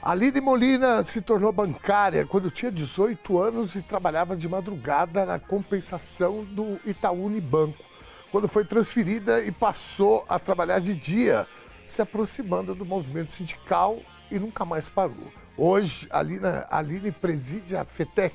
Aline Molina se tornou bancária quando tinha 18 anos e trabalhava de madrugada na compensação do Itaú Unibanco, quando foi transferida e passou a trabalhar de dia, se aproximando do movimento sindical e nunca mais parou. Hoje, a Aline preside a FETEC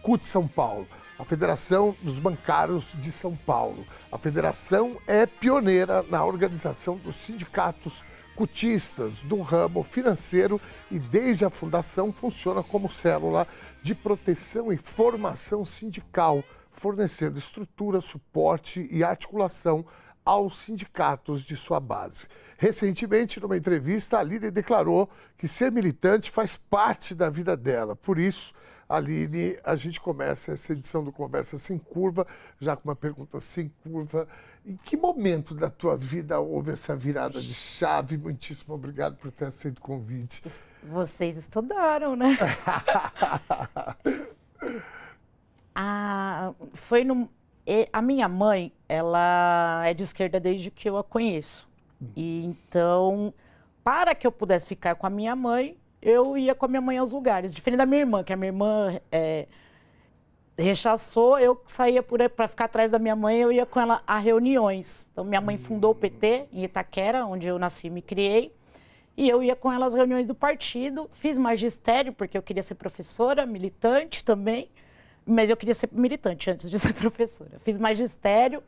CUT São Paulo, a Federação dos Bancários de São Paulo. A federação é pioneira na organização dos sindicatos cutistas do ramo financeiro e desde a fundação funciona como célula de proteção e formação sindical, fornecendo estrutura, suporte e articulação aos sindicatos de sua base. Recentemente, numa entrevista, a Aline declarou que ser militante faz parte da vida dela. Por isso, Aline, a gente começa essa edição do Conversa Sem Curva, já com uma pergunta sem curva. Em que momento da tua vida houve essa virada de chave? Muitíssimo obrigado por ter aceito o convite. Vocês estudaram, né? A minha mãe, ela é de esquerda desde que eu a conheço. E então, para que eu pudesse ficar com a minha mãe, eu ia com a minha mãe aos lugares. Diferente da minha irmã, que a minha irmã rechaçou, eu saía para ficar atrás da minha mãe, eu ia com ela a reuniões. Então, minha mãe fundou o PT em Itaquera, onde eu nasci e me criei. E eu ia com ela às reuniões do partido. Fiz magistério, porque eu queria ser professora, militante também. Mas eu queria ser militante antes de ser professora. Fiz magistério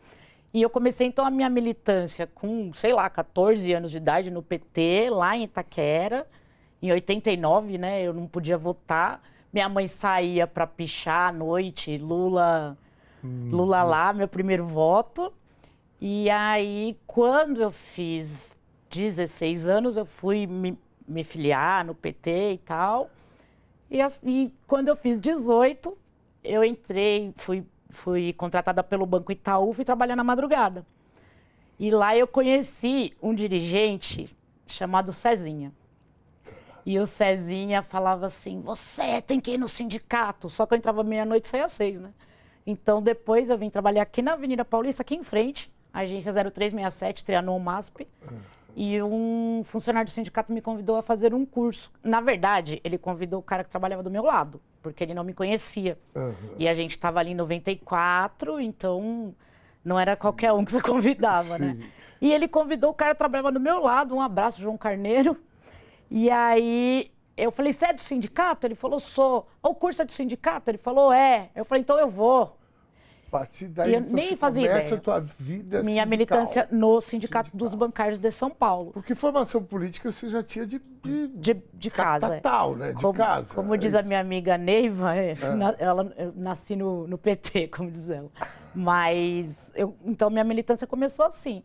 e eu comecei, então, a minha militância com, sei lá, 14 anos de idade no PT, lá em Itaquera. Em 89, né, eu não podia votar. Minha mãe saía para pichar à noite, Lula lá, meu primeiro voto. E aí, quando eu fiz 16 anos, eu fui me filiar no PT e tal. E quando eu fiz 18, eu entrei, fui contratada pelo Banco Itaú, fui trabalhar na madrugada. E lá eu conheci um dirigente chamado Cezinha. E o Cezinha falava assim, você tem que ir no sindicato. Só que eu entrava meia-noite e saía às 6, né? Então, depois eu vim trabalhar aqui na Avenida Paulista, aqui em frente, agência 0367, Trianon MASP. E um funcionário do sindicato me convidou a fazer um curso. Na verdade, ele convidou o cara que trabalhava do meu lado, porque ele não me conhecia. E a gente estava ali em 94, então não era qualquer um que você convidava, né? E ele convidou o cara que trabalhava do meu lado, um abraço, João Carneiro. E aí, eu falei, você é do sindicato? Ele falou, sou. O curso é do sindicato? Ele falou, é. Eu falei, então eu vou. A partir daí, eu nem fazia ideia. A tua vida minha sindical. Militância no Sindicato dos Bancários de São Paulo. Porque formação política você já tinha de casa. Capital, né? De casa. Como diz a minha amiga Neiva, eu nasci no PT, como diz ela. Mas, então, minha militância começou assim.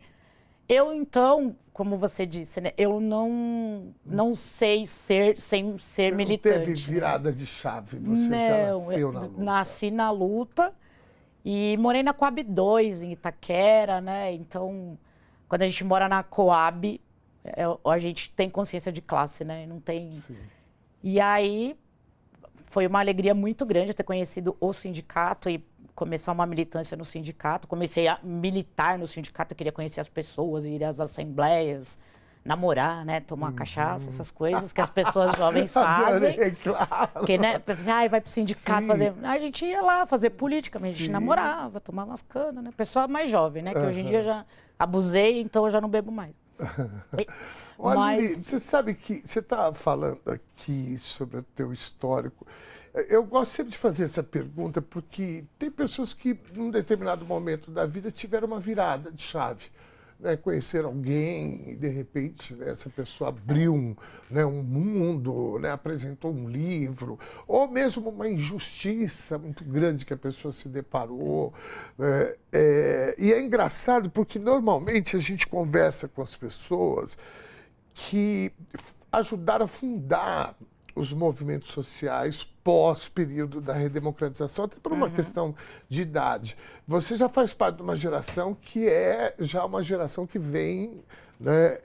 Eu, então, como você disse, né, eu não sei ser sem ser você militante. Não teve virada de chave, você já nasceu na luta. Nasci na luta e morei na Coab 2, em Itaquera, né? Então, quando a gente mora na Coab, a gente tem consciência de classe, né? Não tem... Sim. E aí, foi uma alegria muito grande ter conhecido o sindicato e começar uma militância no sindicato. Comecei a militar no sindicato, eu queria conhecer as pessoas, ir às assembleias, namorar, né, tomar cachaça, essas coisas que as pessoas jovens fazem. Claro. Porque, né, vai pro sindicato fazer... A gente ia lá fazer política, mas a gente namorava, tomava umas canas, né? Pessoa mais jovem, né, que hoje em dia eu já abusei, então eu já não bebo mais. Mas você sabe que você está falando aqui sobre o teu histórico. Eu gosto sempre de fazer essa pergunta porque tem pessoas que, num determinado momento da vida, tiveram uma virada de chave. Né? Conheceram alguém e, de repente, né, essa pessoa abriu um mundo, né, apresentou um livro, ou mesmo uma injustiça muito grande que a pessoa se deparou. E é engraçado porque, normalmente, a gente conversa com as pessoas que ajudaram a fundar os movimentos sociais pós-período da redemocratização, até por uma questão de idade. Você já faz parte de uma geração que é já uma geração que vem, né,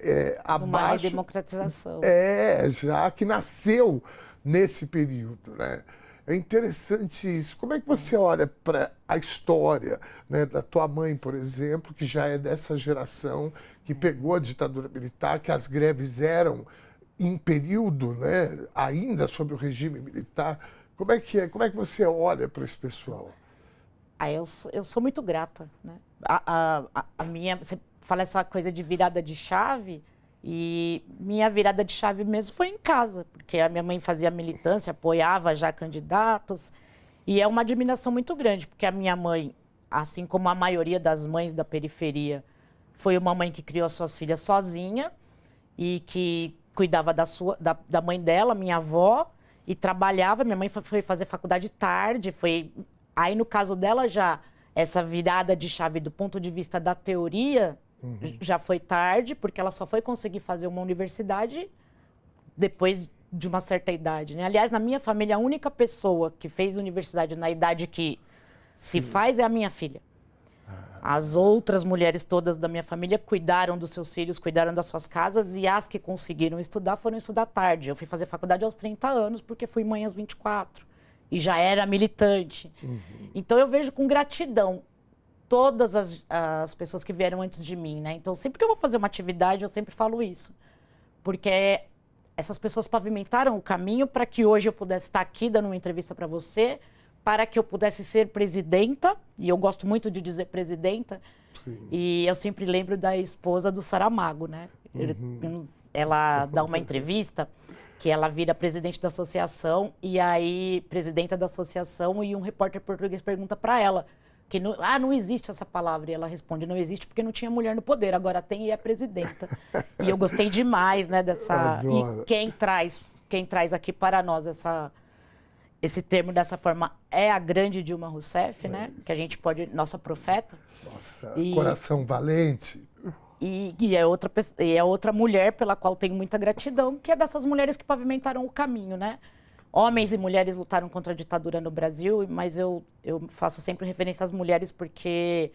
abaixo... Uma redemocratização. Já que nasceu nesse período, né? É interessante isso. Como é que você olha para a história, né, da tua mãe, por exemplo, que já é dessa geração, que pegou a ditadura militar, que as greves eram em período, né, ainda sob o regime militar, como é que é? Como é que você olha para esse pessoal? Eu sou muito grata, né? Você fala essa coisa de virada de chave, e minha virada de chave mesmo foi em casa, porque a minha mãe fazia militância, apoiava já candidatos, e é uma admiração muito grande, porque a minha mãe, assim como a maioria das mães da periferia, foi uma mãe que criou as suas filhas sozinha e que cuidava da mãe dela, minha avó, e trabalhava. Minha mãe foi fazer faculdade tarde, Aí, no caso dela, já essa virada de chave do ponto de vista da teoria já foi tarde, porque ela só foi conseguir fazer uma universidade depois de uma certa idade, né? Aliás, na minha família, a única pessoa que fez universidade na idade que se faz é a minha filha. As outras mulheres todas da minha família cuidaram dos seus filhos, cuidaram das suas casas, e as que conseguiram estudar foram estudar tarde. Eu fui fazer faculdade aos 30 anos, porque fui mãe aos 24. E já era militante. Então eu vejo com gratidão todas as pessoas que vieram antes de mim, né? Então sempre que eu vou fazer uma atividade, eu sempre falo isso. Porque essas pessoas pavimentaram o caminho para que hoje eu pudesse estar aqui dando uma entrevista para você, para que eu pudesse ser presidenta, e eu gosto muito de dizer presidenta, e eu sempre lembro da esposa do Saramago, né? Ela dá uma entrevista que ela vira presidente da associação, e aí, presidenta da associação, e um repórter português pergunta para ela, que não existe essa palavra, e ela responde, não existe porque não tinha mulher no poder, agora tem e é presidenta. E eu gostei demais, né, dessa... E quem traz aqui para nós esse termo dessa forma é a grande Dilma Rousseff, né, que a gente pode... Nossa profeta. Nossa, coração valente. E é outra mulher pela qual tenho muita gratidão, que é dessas mulheres que pavimentaram o caminho, né? Homens e mulheres lutaram contra a ditadura no Brasil, mas eu faço sempre referência às mulheres porque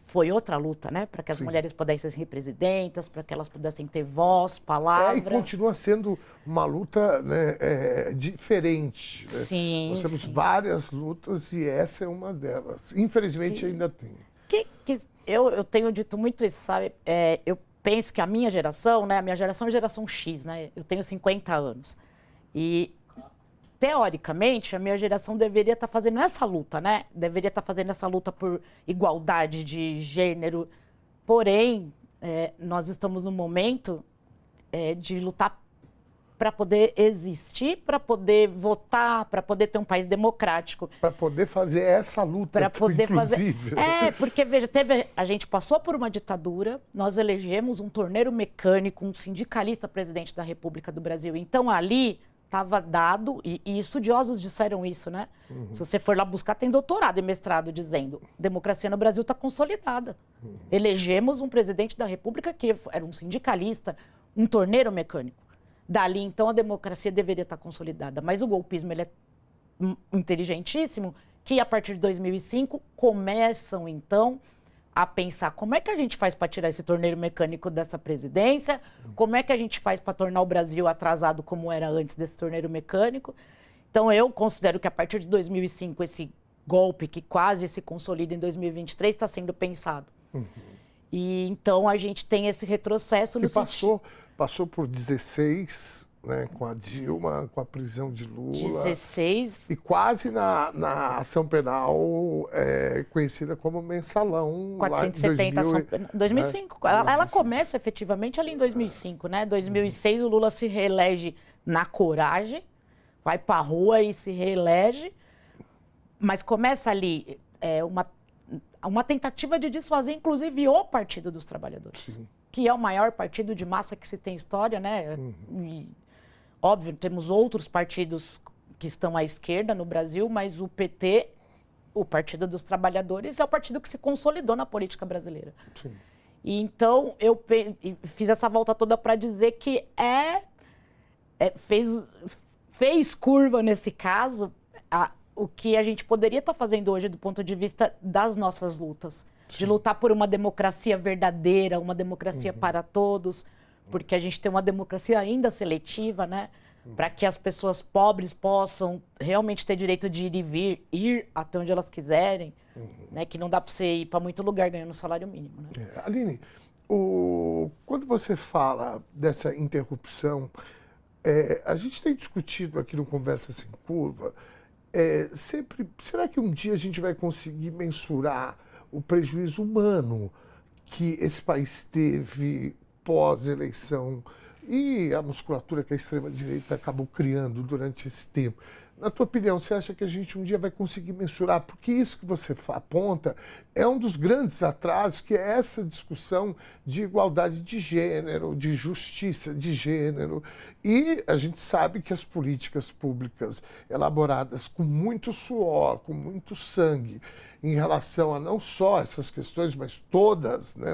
foi outra luta, né? Para que as mulheres pudessem ser presidentas, para que elas pudessem ter voz, palavra. E continua sendo uma luta, né, diferente. Né? Sim. Nós temos várias lutas e essa é uma delas. Infelizmente ainda tem. Eu tenho dito muito isso, sabe? Eu penso que a minha geração, né? A minha geração é a geração X, né? Eu tenho 50 anos. E, teoricamente, a minha geração deveria estar fazendo essa luta, né? Deveria estar fazendo essa luta por igualdade de gênero. Porém, nós estamos no momento de lutar para poder existir, para poder votar, para poder ter um país democrático. Para poder fazer essa luta, para poder inclusive. Porque, veja, a gente passou por uma ditadura, nós elegemos um torneiro mecânico, um sindicalista presidente da República do Brasil. Então, ali estava dado, e estudiosos disseram isso, né? Se você for lá buscar, tem doutorado e mestrado dizendo, democracia no Brasil está consolidada. Elegemos um presidente da República que era um sindicalista, um torneiro mecânico. Dali, então, a democracia deveria estar consolidada. Mas o golpismo ele é inteligentíssimo, que a partir de 2005 começam, então, a pensar como é que a gente faz para tirar esse torneiro mecânico dessa presidência, como é que a gente faz para tornar o Brasil atrasado como era antes desse torneiro mecânico. Então, eu considero que a partir de 2005, esse golpe que quase se consolida em 2023 está sendo pensado. E, então, a gente tem esse retrocesso no sentido... Passou por 16, né, com a Dilma, com a prisão de Lula. 16. E quase na ação penal conhecida como mensalão. 470, lá em 2005. Ela começa efetivamente ali em 2005, né? 2006 o Lula se reelege na coragem, vai para a rua e se reelege, mas começa ali uma tentativa de desfazer, inclusive, o Partido dos Trabalhadores. Sim. Que é o maior partido de massa que se tem história, né? E, óbvio, temos outros partidos que estão à esquerda no Brasil, mas o PT, o Partido dos Trabalhadores, é o partido que se consolidou na política brasileira. Sim. E, então, eu fiz essa volta toda para dizer que fez curva nesse caso o que a gente poderia estar fazendo hoje do ponto de vista das nossas lutas. De lutar por uma democracia verdadeira, uma democracia para todos, porque a gente tem uma democracia ainda seletiva, né? Para que as pessoas pobres possam realmente ter direito de ir e vir, ir até onde elas quiserem, né? Que não dá para você ir para muito lugar ganhando salário mínimo, né? Aline, Quando você fala dessa interrupção, a gente tem discutido aqui no Conversa Sem Curva, sempre, será que um dia a gente vai conseguir mensurar o prejuízo humano que esse país teve pós-eleição e a musculatura que a extrema-direita acabou criando durante esse tempo? Na tua opinião, você acha que a gente um dia vai conseguir mensurar? Porque isso que você aponta é um dos grandes atrasos, que é essa discussão de igualdade de gênero, de justiça de gênero. E a gente sabe que as políticas públicas elaboradas com muito suor, com muito sangue, em relação a não só essas questões, mas todas, né,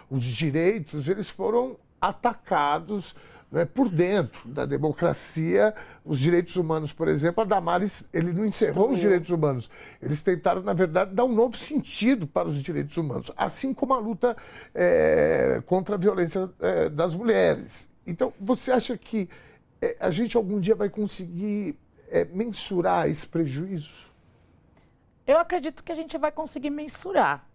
os direitos, eles foram atacados, né, por dentro da democracia. Os direitos humanos, por exemplo, a Damares, ele não encerrou os direitos humanos. Eles tentaram, na verdade, dar um novo sentido para os direitos humanos, assim como a luta contra a violência das mulheres. Então, você acha que a gente algum dia vai conseguir mensurar esse prejuízo? Eu acredito que a gente vai conseguir mensurar.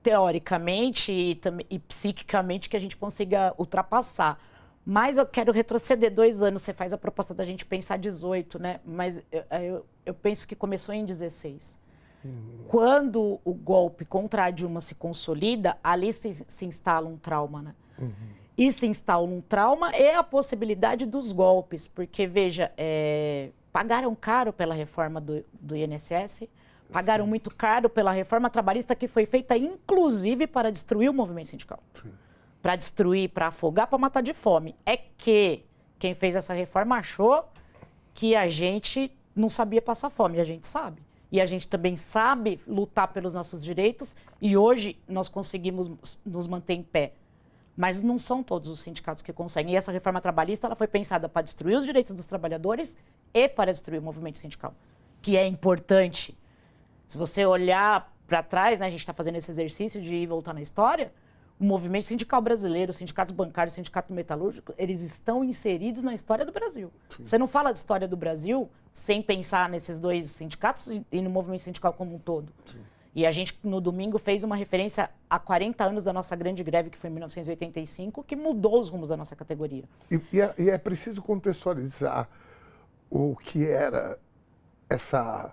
Teoricamente e psiquicamente, que a gente consiga ultrapassar. Mas eu quero retroceder 2 anos. Você faz a proposta da gente pensar 18, né? Mas eu penso que começou em 16. Quando o golpe contra a Dilma se consolida, ali se instala um trauma, né? E se instala um trauma e a possibilidade dos golpes. Porque, veja, pagaram caro pela reforma do INSS, pagaram muito caro pela reforma trabalhista, que foi feita inclusive para destruir o movimento sindical. Para destruir, para afogar, para matar de fome. É que quem fez essa reforma achou que a gente não sabia passar fome, a gente sabe. E a gente também sabe lutar pelos nossos direitos, e hoje nós conseguimos nos manter em pé. Mas não são todos os sindicatos que conseguem. E essa reforma trabalhista, ela foi pensada para destruir os direitos dos trabalhadores e para destruir o movimento sindical, que é importante. Se você olhar para trás, né, a gente está fazendo esse exercício de ir e voltar na história, o movimento sindical brasileiro, os sindicatos bancários, o sindicato metalúrgico, eles estão inseridos na história do Brasil. Sim. Você não fala de história do Brasil sem pensar nesses 2 sindicatos e no movimento sindical como um todo. Sim. E a gente, no domingo, fez uma referência a 40 anos da nossa grande greve, que foi em 1985, que mudou os rumos da nossa categoria. E é preciso contextualizar o que era essa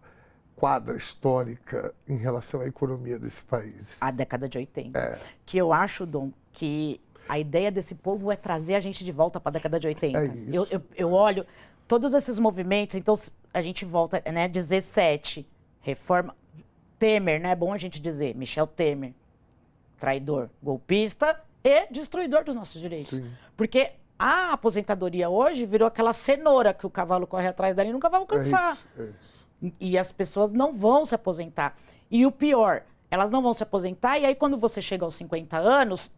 quadra histórica em relação à economia desse país. A década de 80. Que eu acho, Dom, que a ideia desse povo é trazer a gente de volta para a década de 80. É isso. Eu olho todos esses movimentos, então a gente volta, né, 17, reforma, Temer, né, é bom a gente dizer, Michel Temer, traidor, golpista e destruidor dos nossos direitos. Sim. Porque a aposentadoria hoje virou aquela cenoura que o cavalo corre atrás dela e nunca vai alcançar. É isso. E as pessoas não vão se aposentar. E o pior, elas não vão se aposentar, e aí quando você chega aos 50 anos,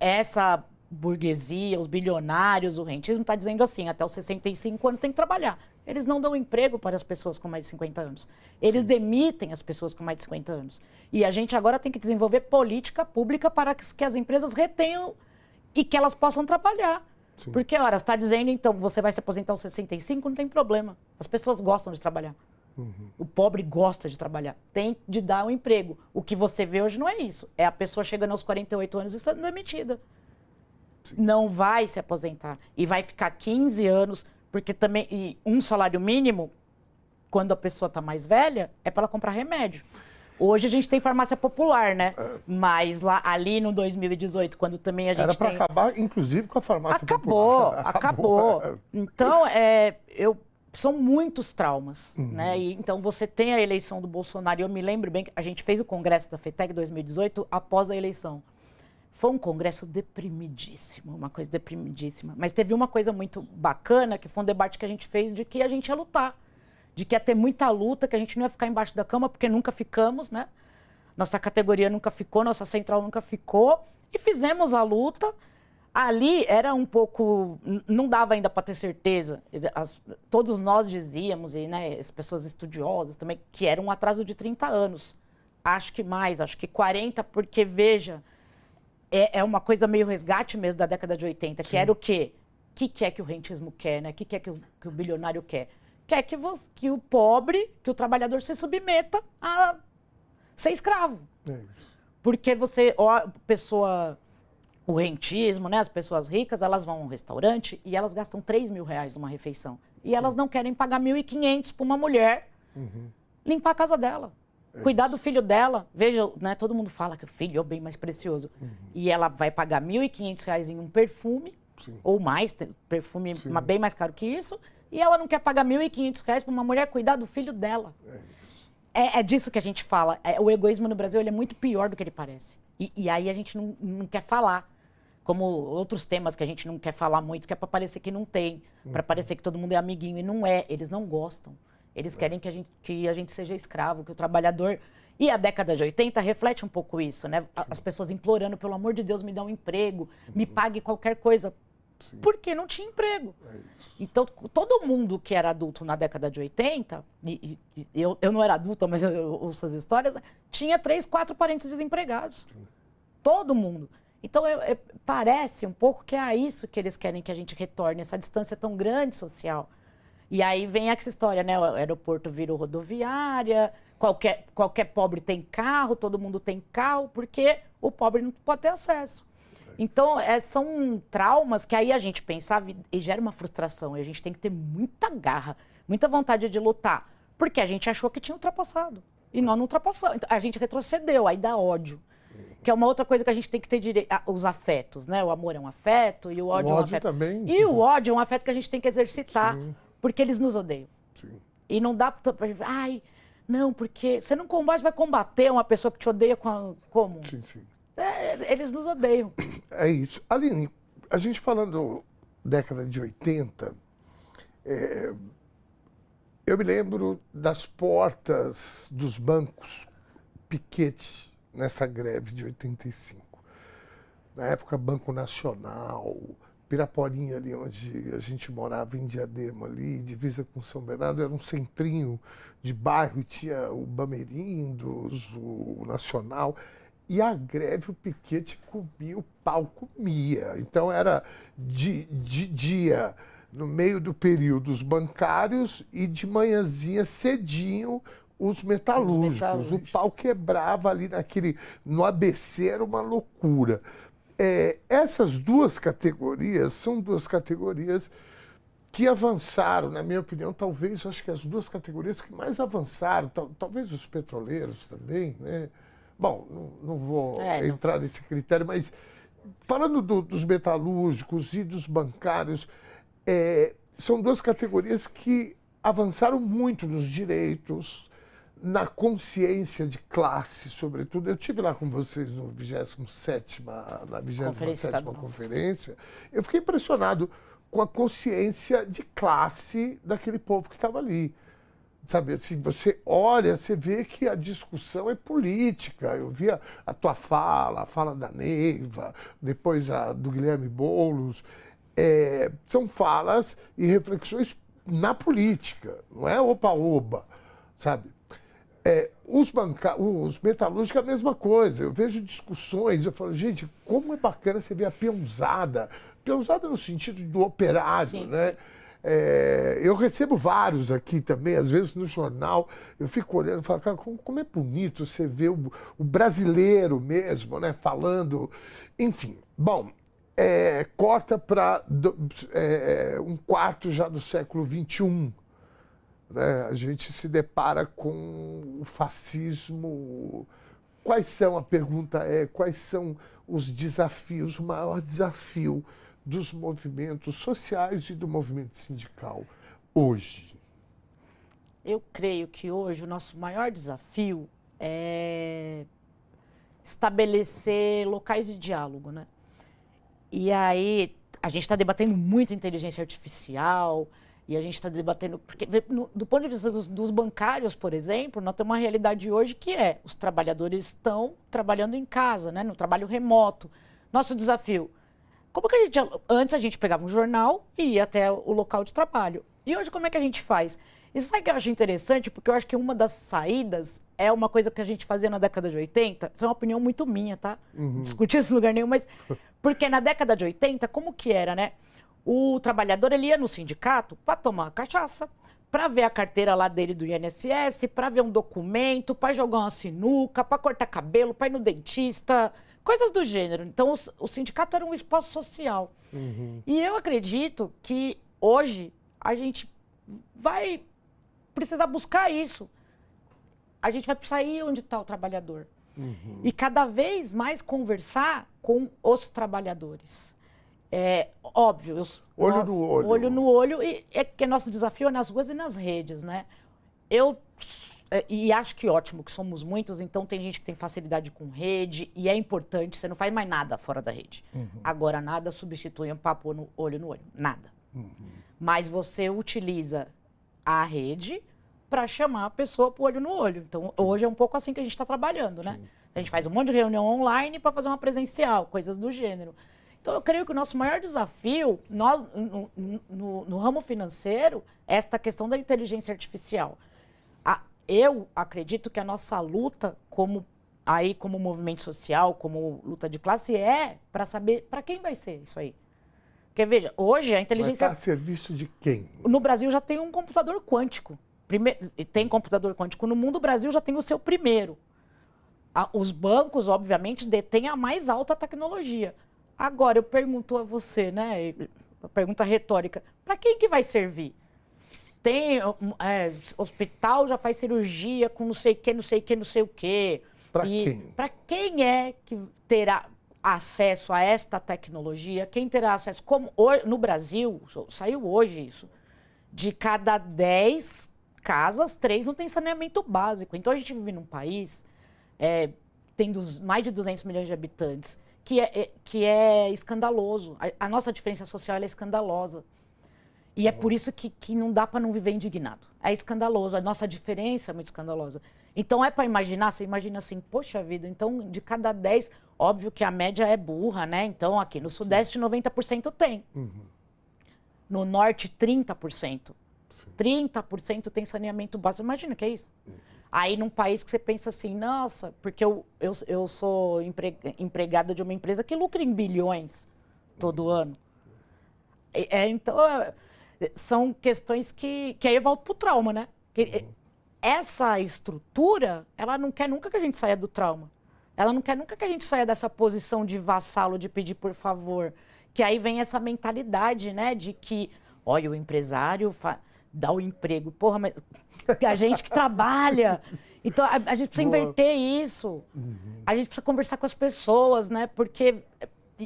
essa burguesia, os bilionários, o rentismo está dizendo assim, até os 65 anos tem que trabalhar. Eles não dão emprego para as pessoas com mais de 50 anos. Eles demitem as pessoas com mais de 50 anos. E a gente agora tem que desenvolver política pública para que as empresas retenham e que elas possam trabalhar. Sim. Porque, ora, você está dizendo, então, você vai se aposentar aos 65, não tem problema. As pessoas gostam de trabalhar. O pobre gosta de trabalhar, tem de dar um emprego. O que você vê hoje não é isso. É a pessoa chegando aos 48 anos e sendo demitida. Sim. Não vai se aposentar. E vai ficar 15 anos, porque também... E um salário mínimo, quando a pessoa está mais velha, é para ela comprar remédio. Hoje a gente tem farmácia popular, né? Mas ali no 2018, quando também a gente era para acabar, inclusive, com a farmácia popular. Acabou. Então, são muitos traumas, né? E, então, você tem a eleição do Bolsonaro, e eu me lembro bem que a gente fez o congresso da FETEC 2018 após a eleição. Foi um congresso deprimidíssimo, uma coisa deprimidíssima. Mas teve uma coisa muito bacana, que foi um debate que a gente fez de que a gente ia lutar, de que ia ter muita luta, que a gente não ia ficar embaixo da cama, porque nunca ficamos, né? Nossa categoria nunca ficou, nossa central nunca ficou, e fizemos a luta. Ali era um pouco, não dava ainda para ter certeza, todos nós dizíamos, e né, as pessoas estudiosas também, que era um atraso de 30 anos. Acho que mais, acho que 40, porque, veja, é uma coisa meio resgate mesmo da década de 80, que era o quê? O que é que o rentismo quer, né? O que é que o bilionário quer? Quer que o pobre, que o trabalhador se submeta a ser escravo. É isso. Porque o rentismo, né? As pessoas ricas, elas vão a um restaurante e elas gastam R$3.000 numa refeição. E elas não querem pagar 1.500 para uma mulher limpar a casa dela. Cuidar do filho dela. Veja, né, todo mundo fala que o filho é o bem mais precioso. E ela vai pagar R$1.500 em um perfume, ou mais, perfume bem mais caro que isso, e ela não quer pagar R$1.500 para uma mulher cuidar do filho dela. É disso que a gente fala. O egoísmo no Brasil ele é muito pior do que ele parece. E aí a gente não quer falar. Como outros temas que a gente não quer falar muito, que é para parecer que não tem, para parecer que todo mundo é amiguinho. E não é, eles não gostam. Eles querem que a gente seja escravo, que o trabalhador... E a década de 80 reflete um pouco isso, né? As pessoas implorando, pelo amor de Deus, me dá um emprego, me pague qualquer coisa. Porque não tinha emprego. Então, todo mundo que era adulto na década de 80, eu não era adulta, mas eu ouço as histórias, tinha 3, 4 parentes desempregados. Todo mundo. Então, parece um pouco que é a isso que eles querem que a gente retorne, essa distância tão grande social. E aí vem essa história, né? O aeroporto virou rodoviária, qualquer pobre tem carro, todo mundo tem carro, porque o pobre não pode ter acesso. Então, são traumas que aí a gente pensava e gera uma frustração. E a gente tem que ter muita garra, muita vontade de lutar. Porque a gente achou que tinha ultrapassado. E nós não ultrapassamos. A gente retrocedeu, aí dá ódio. Que é uma outra coisa que a gente tem que ter direito. Os afetos, né? O amor é um afeto e o ódio é um afeto. Também. E o ódio é um afeto que a gente tem que exercitar. Porque eles nos odeiam. E não dá pra... Ai, não, porque você não combate, vai combater uma pessoa que te odeia como? Eles nos odeiam. É isso. Aline, a gente falando década de 80, eu me lembro das portas dos bancos, piquetes, nessa greve de 85. Na época, Banco Nacional, Piraporinha, ali onde a gente morava, em Diadema, ali, divisa com São Bernardo, era um centrinho de bairro, e tinha o Bamerindos, o Nacional, e a greve, o piquete comia, o pau comia. Então era de dia, no meio do período, os bancários, e de manhãzinha, cedinho, os metalúrgicos. O pau quebrava ali no ABC, era uma loucura. Essas duas categorias são duas categorias que avançaram, na minha opinião, talvez, acho que as duas categorias que mais avançaram, talvez os petroleiros também, né? Bom, não vou entrar nesse critério, mas falando dos metalúrgicos e dos bancários, são duas categorias que avançaram muito nos direitos, na consciência de classe, sobretudo. Eu estive lá com vocês na 27ª conferência. Eu fiquei impressionado com a consciência de classe daquele povo que estava ali. Sabe, assim, você olha, você vê que a discussão é política. Eu via a tua fala, a fala da Neiva, depois a do Guilherme Boulos. São falas e reflexões na política, não é oba-oba, sabe? Os metalúrgicos é a mesma coisa. Eu vejo discussões, eu falo, gente, como é bacana você ver a peãozada no sentido do operário, sim, né? Sim. Eu recebo vários aqui também, às vezes no jornal, eu fico olhando e falo, cara, como é bonito você ver o brasileiro mesmo, né, falando, enfim. Bom, corta para um quarto já do século XXI. Né? A gente se depara com o fascismo. Quais são os desafios, o maior desafio dos movimentos sociais e do movimento sindical hoje? Eu creio que hoje o nosso maior desafio é estabelecer locais de diálogo, né? E aí a gente está debatendo muito inteligência artificial, e a gente está debatendo, porque do ponto de vista dos bancários, por exemplo, nós temos uma realidade hoje que os trabalhadores estão trabalhando em casa, né, no trabalho remoto. Nosso desafio, como que antes a gente pegava um jornal e ia até o local de trabalho. E hoje como é que a gente faz? E sabe o que eu acho interessante? Porque eu acho que uma das saídas é uma coisa que a gente fazia na década de 80, isso é uma opinião muito minha, tá? Não discuti isso em lugar nenhum, mas... Porque na década de 80, como que era, né? O trabalhador, ele ia no sindicato para tomar cachaça, para ver a carteira lá dele do INSS, para ver um documento, para jogar uma sinuca, para cortar cabelo, para ir no dentista, coisas do gênero. Então, o sindicato era um espaço social. E eu acredito que hoje a gente vai precisar buscar isso. A gente vai precisar ir onde está o trabalhador. E cada vez mais conversar com os trabalhadores. É óbvio. Olho no olho. Olho no olho. E é que nosso desafio é nas ruas e nas redes, né? E acho que ótimo, que somos muitos, então tem gente que tem facilidade com rede, e é importante, você não faz mais nada fora da rede. Agora, nada substitui um papo no olho, nada. Mas você utiliza a rede para chamar a pessoa para o olho no olho. Então, hoje é um pouco assim que a gente está trabalhando, né? A gente faz um monte de reunião online para fazer uma presencial, coisas do gênero. Então, eu creio que o nosso maior desafio, nós, no ramo financeiro, é esta questão da inteligência artificial. Eu acredito que a nossa luta, como movimento social, como luta de classe, é para saber para quem vai ser isso aí. Porque, veja, hoje a inteligência... Mas está a serviço de quem? No Brasil já tem um computador quântico. Tem computador quântico no mundo, o Brasil já tem o seu primeiro. Os bancos, obviamente, detêm a mais alta tecnologia. Agora, eu pergunto a você, né? Pergunta retórica, para quem que vai servir? Tem hospital já faz cirurgia com não sei o que, não sei o que, não sei o que. Para quem? Para quem é que terá acesso a esta tecnologia? Quem terá acesso? Como no Brasil, saiu hoje isso, de cada 10 casas, 3 não tem saneamento básico. Então, a gente vive num país, tem mais de 200 milhões de habitantes, que é escandaloso. A nossa diferença social é escandalosa. E é por isso que não dá para não viver indignado. É escandaloso, a nossa diferença é muito escandalosa. Então, para imaginar, você imagina assim, poxa vida, então de cada 10, óbvio que a média é burra, né? Então, aqui no Sudeste, 90% tem. No Norte, 30%. 30% tem saneamento básico. Imagina o que é isso? Aí, num país que você pensa assim, nossa, porque eu sou empregada de uma empresa que lucra em bilhões todo ano. Então, são questões que aí eu volto para o trauma, né? Essa estrutura, ela não quer nunca que a gente saia do trauma. Ela não quer nunca que a gente saia dessa posição de vassalo, de pedir por favor. Que aí vem essa mentalidade, né? De que, olha, o empresário dá o emprego. Porra, mas a gente que trabalha. Então, a gente precisa inverter isso. A gente precisa conversar com as pessoas, né? Porque...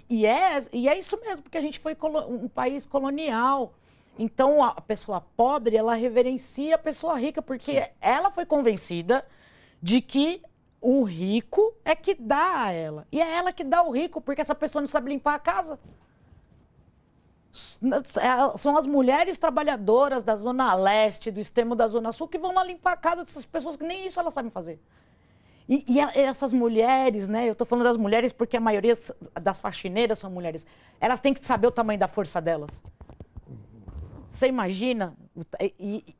E é isso mesmo, porque a gente foi um país colonial. Então, a pessoa pobre, ela reverencia a pessoa rica, porque ela foi convencida de que o rico é que dá a ela. E é ela que dá o rico, porque essa pessoa não sabe limpar a casa. São as mulheres trabalhadoras da Zona Leste, do extremo da Zona Sul, que vão lá limpar a casa dessas pessoas que nem isso elas sabem fazer. E essas mulheres, né? Eu estou falando das mulheres porque a maioria das faxineiras são mulheres. Elas têm que saber o tamanho da força delas. Você imagina?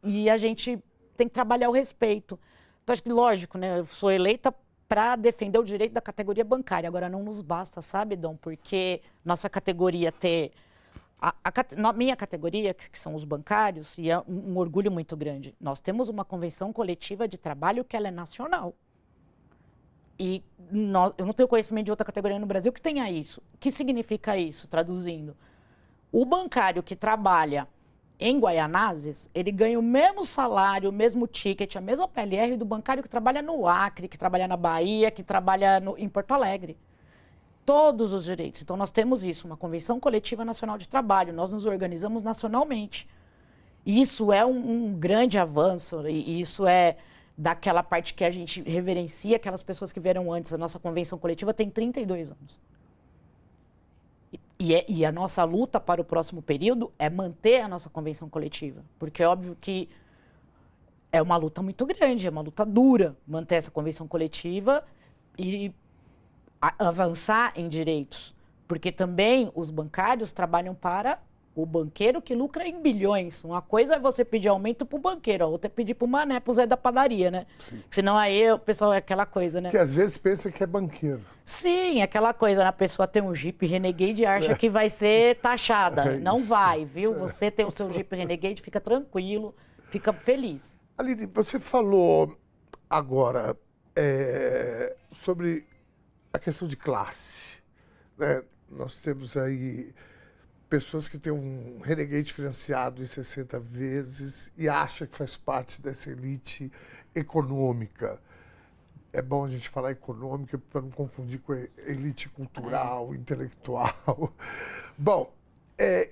E a gente tem que trabalhar o respeito. Então, acho que, lógico, né? Eu sou eleita para defender o direito da categoria bancária. Agora, não nos basta, sabe, Dom? Porque nossa categoria ter... minha categoria, que são os bancários, e é um orgulho muito grande. Nós temos uma convenção coletiva de trabalho que ela é nacional. E eu não tenho conhecimento de outra categoria no Brasil que tenha isso. O que significa isso, traduzindo? O bancário que trabalha em Guaianazes, ele ganha o mesmo salário, o mesmo ticket, a mesma PLR do bancário que trabalha no Acre, que trabalha na Bahia, que trabalha em Porto Alegre. Todos os direitos. Então, nós temos isso, uma Convenção Coletiva Nacional de Trabalho. Nós nos organizamos nacionalmente. E isso é um grande avanço, e isso é... daquela parte que a gente reverencia aquelas pessoas que vieram antes. A nossa convenção coletiva tem 32 anos. E a nossa luta para o próximo período é manter a nossa convenção coletiva. Porque é óbvio que é uma luta muito grande, é uma luta dura manter essa convenção coletiva e avançar em direitos. Porque também os bancários trabalham para o banqueiro que lucra em bilhões. Uma coisa é você pedir aumento para o banqueiro, a outra é pedir para o mané, para o Zé da padaria, né? Sim. Senão aí o pessoal é aquela coisa, né? Que às vezes pensa que é banqueiro. Sim, aquela coisa, né? A pessoa tem um Jeep Renegade e acha que vai ser taxada. Não vai, viu? Você tem o seu Jeep Renegade, fica tranquilo, fica feliz. Aline, você falou agora sobre a questão de classe, né? Nós temos aí pessoas que têm um Renegade financiado em 60 vezes e acha que faz parte dessa elite econômica. É bom a gente falar econômica para não confundir com elite cultural, intelectual. Bom,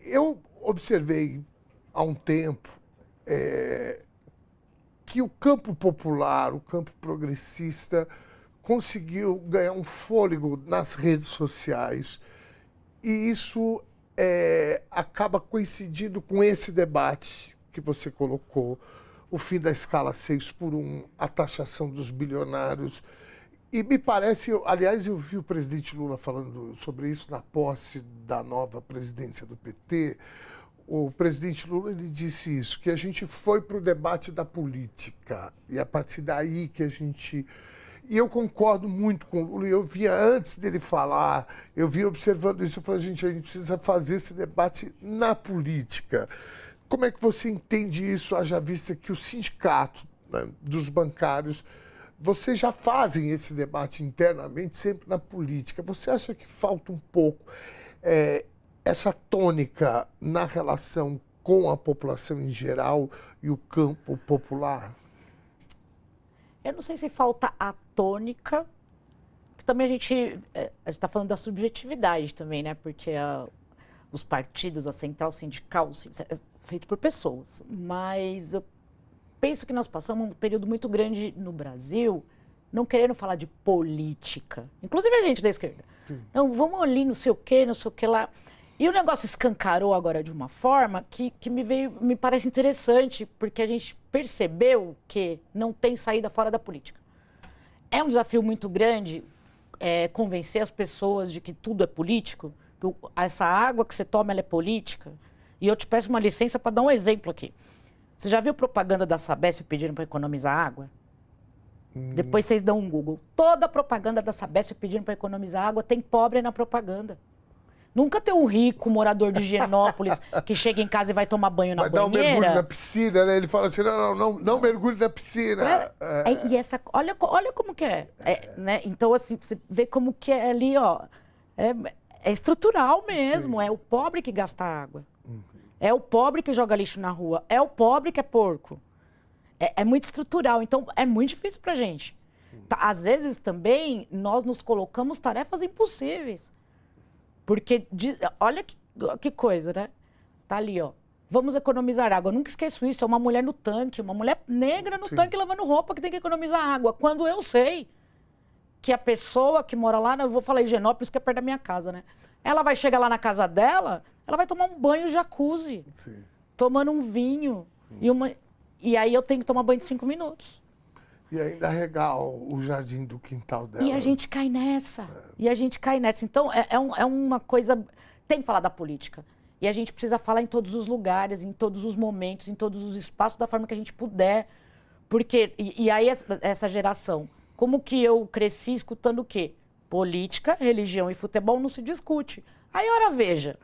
eu observei há um tempo que o campo popular, o campo progressista, conseguiu ganhar um fôlego nas redes sociais. E isso acaba coincidindo com esse debate que você colocou, o fim da escala 6x1, a taxação dos bilionários. E me parece, aliás, eu vi o presidente Lula falando sobre isso na posse da nova presidência do PT. O presidente Lula, ele disse isso, que a gente foi para o debate da política. E a partir daí que a gente... E eu concordo muito com o Lula. Eu via, antes dele falar, eu via observando isso, eu falei, a gente precisa fazer esse debate na política. Como é que você entende isso, haja vista que o sindicato, né, dos bancários, vocês já fazem esse debate internamente, sempre na política. Você acha que falta um pouco essa tônica na relação com a população em geral e o campo popular? Eu não sei se falta a tônica, porque também a gente está falando da subjetividade também, né? Porque os partidos, a central sindical, é feito por pessoas. Mas eu penso que nós passamos um período muito grande no Brasil, não querendo falar de política, inclusive a gente da esquerda. Não, vamos ali, não sei o que lá. E o negócio escancarou agora de uma forma que me parece interessante, porque a gente percebeu que não tem saída fora da política. É um desafio muito grande convencer as pessoas de que tudo é político, que essa água que você toma ela é política. E eu te peço uma licença para dar um exemplo aqui. Você já viu propaganda da Sabesp pedindo para economizar água? Depois vocês dão um Google. Toda a propaganda da Sabesp pedindo para economizar água tem pobre na propaganda. Nunca tem um rico morador de Higienópolis que chega em casa e vai tomar banho na banheira. Vai dar um mergulho na piscina, né? Ele fala assim, não mergulhe na piscina. E essa, olha como que né? Então, assim, você vê como que é ali, ó. É estrutural mesmo, é o pobre que gasta água. É o pobre que joga lixo na rua, é o pobre que é porco. É muito estrutural, então é muito difícil pra gente. Às vezes também nós nos colocamos tarefas impossíveis. Porque, olha que coisa, né? Tá ali, ó. Vamos economizar água. Eu nunca esqueço isso, é uma mulher no tanque, uma mulher negra no tanque lavando roupa que tem que economizar água. Quando eu sei que a pessoa que mora lá, eu vou falar Higienópolis, que é perto da minha casa, né? Ela vai chegar lá na casa dela, ela vai tomar um banho jacuzzi, tomando um vinho. E aí eu tenho que tomar banho de 5 minutos. E ainda regar o jardim do quintal dela. E a gente cai nessa. Então, é uma coisa... Tem que falar da política. E a gente precisa falar em todos os lugares, em todos os momentos, em todos os espaços, da forma que a gente puder. Porque... E aí, essa geração... Como que eu cresci escutando o quê? Política, religião e futebol não se discute. Aí, ora, veja.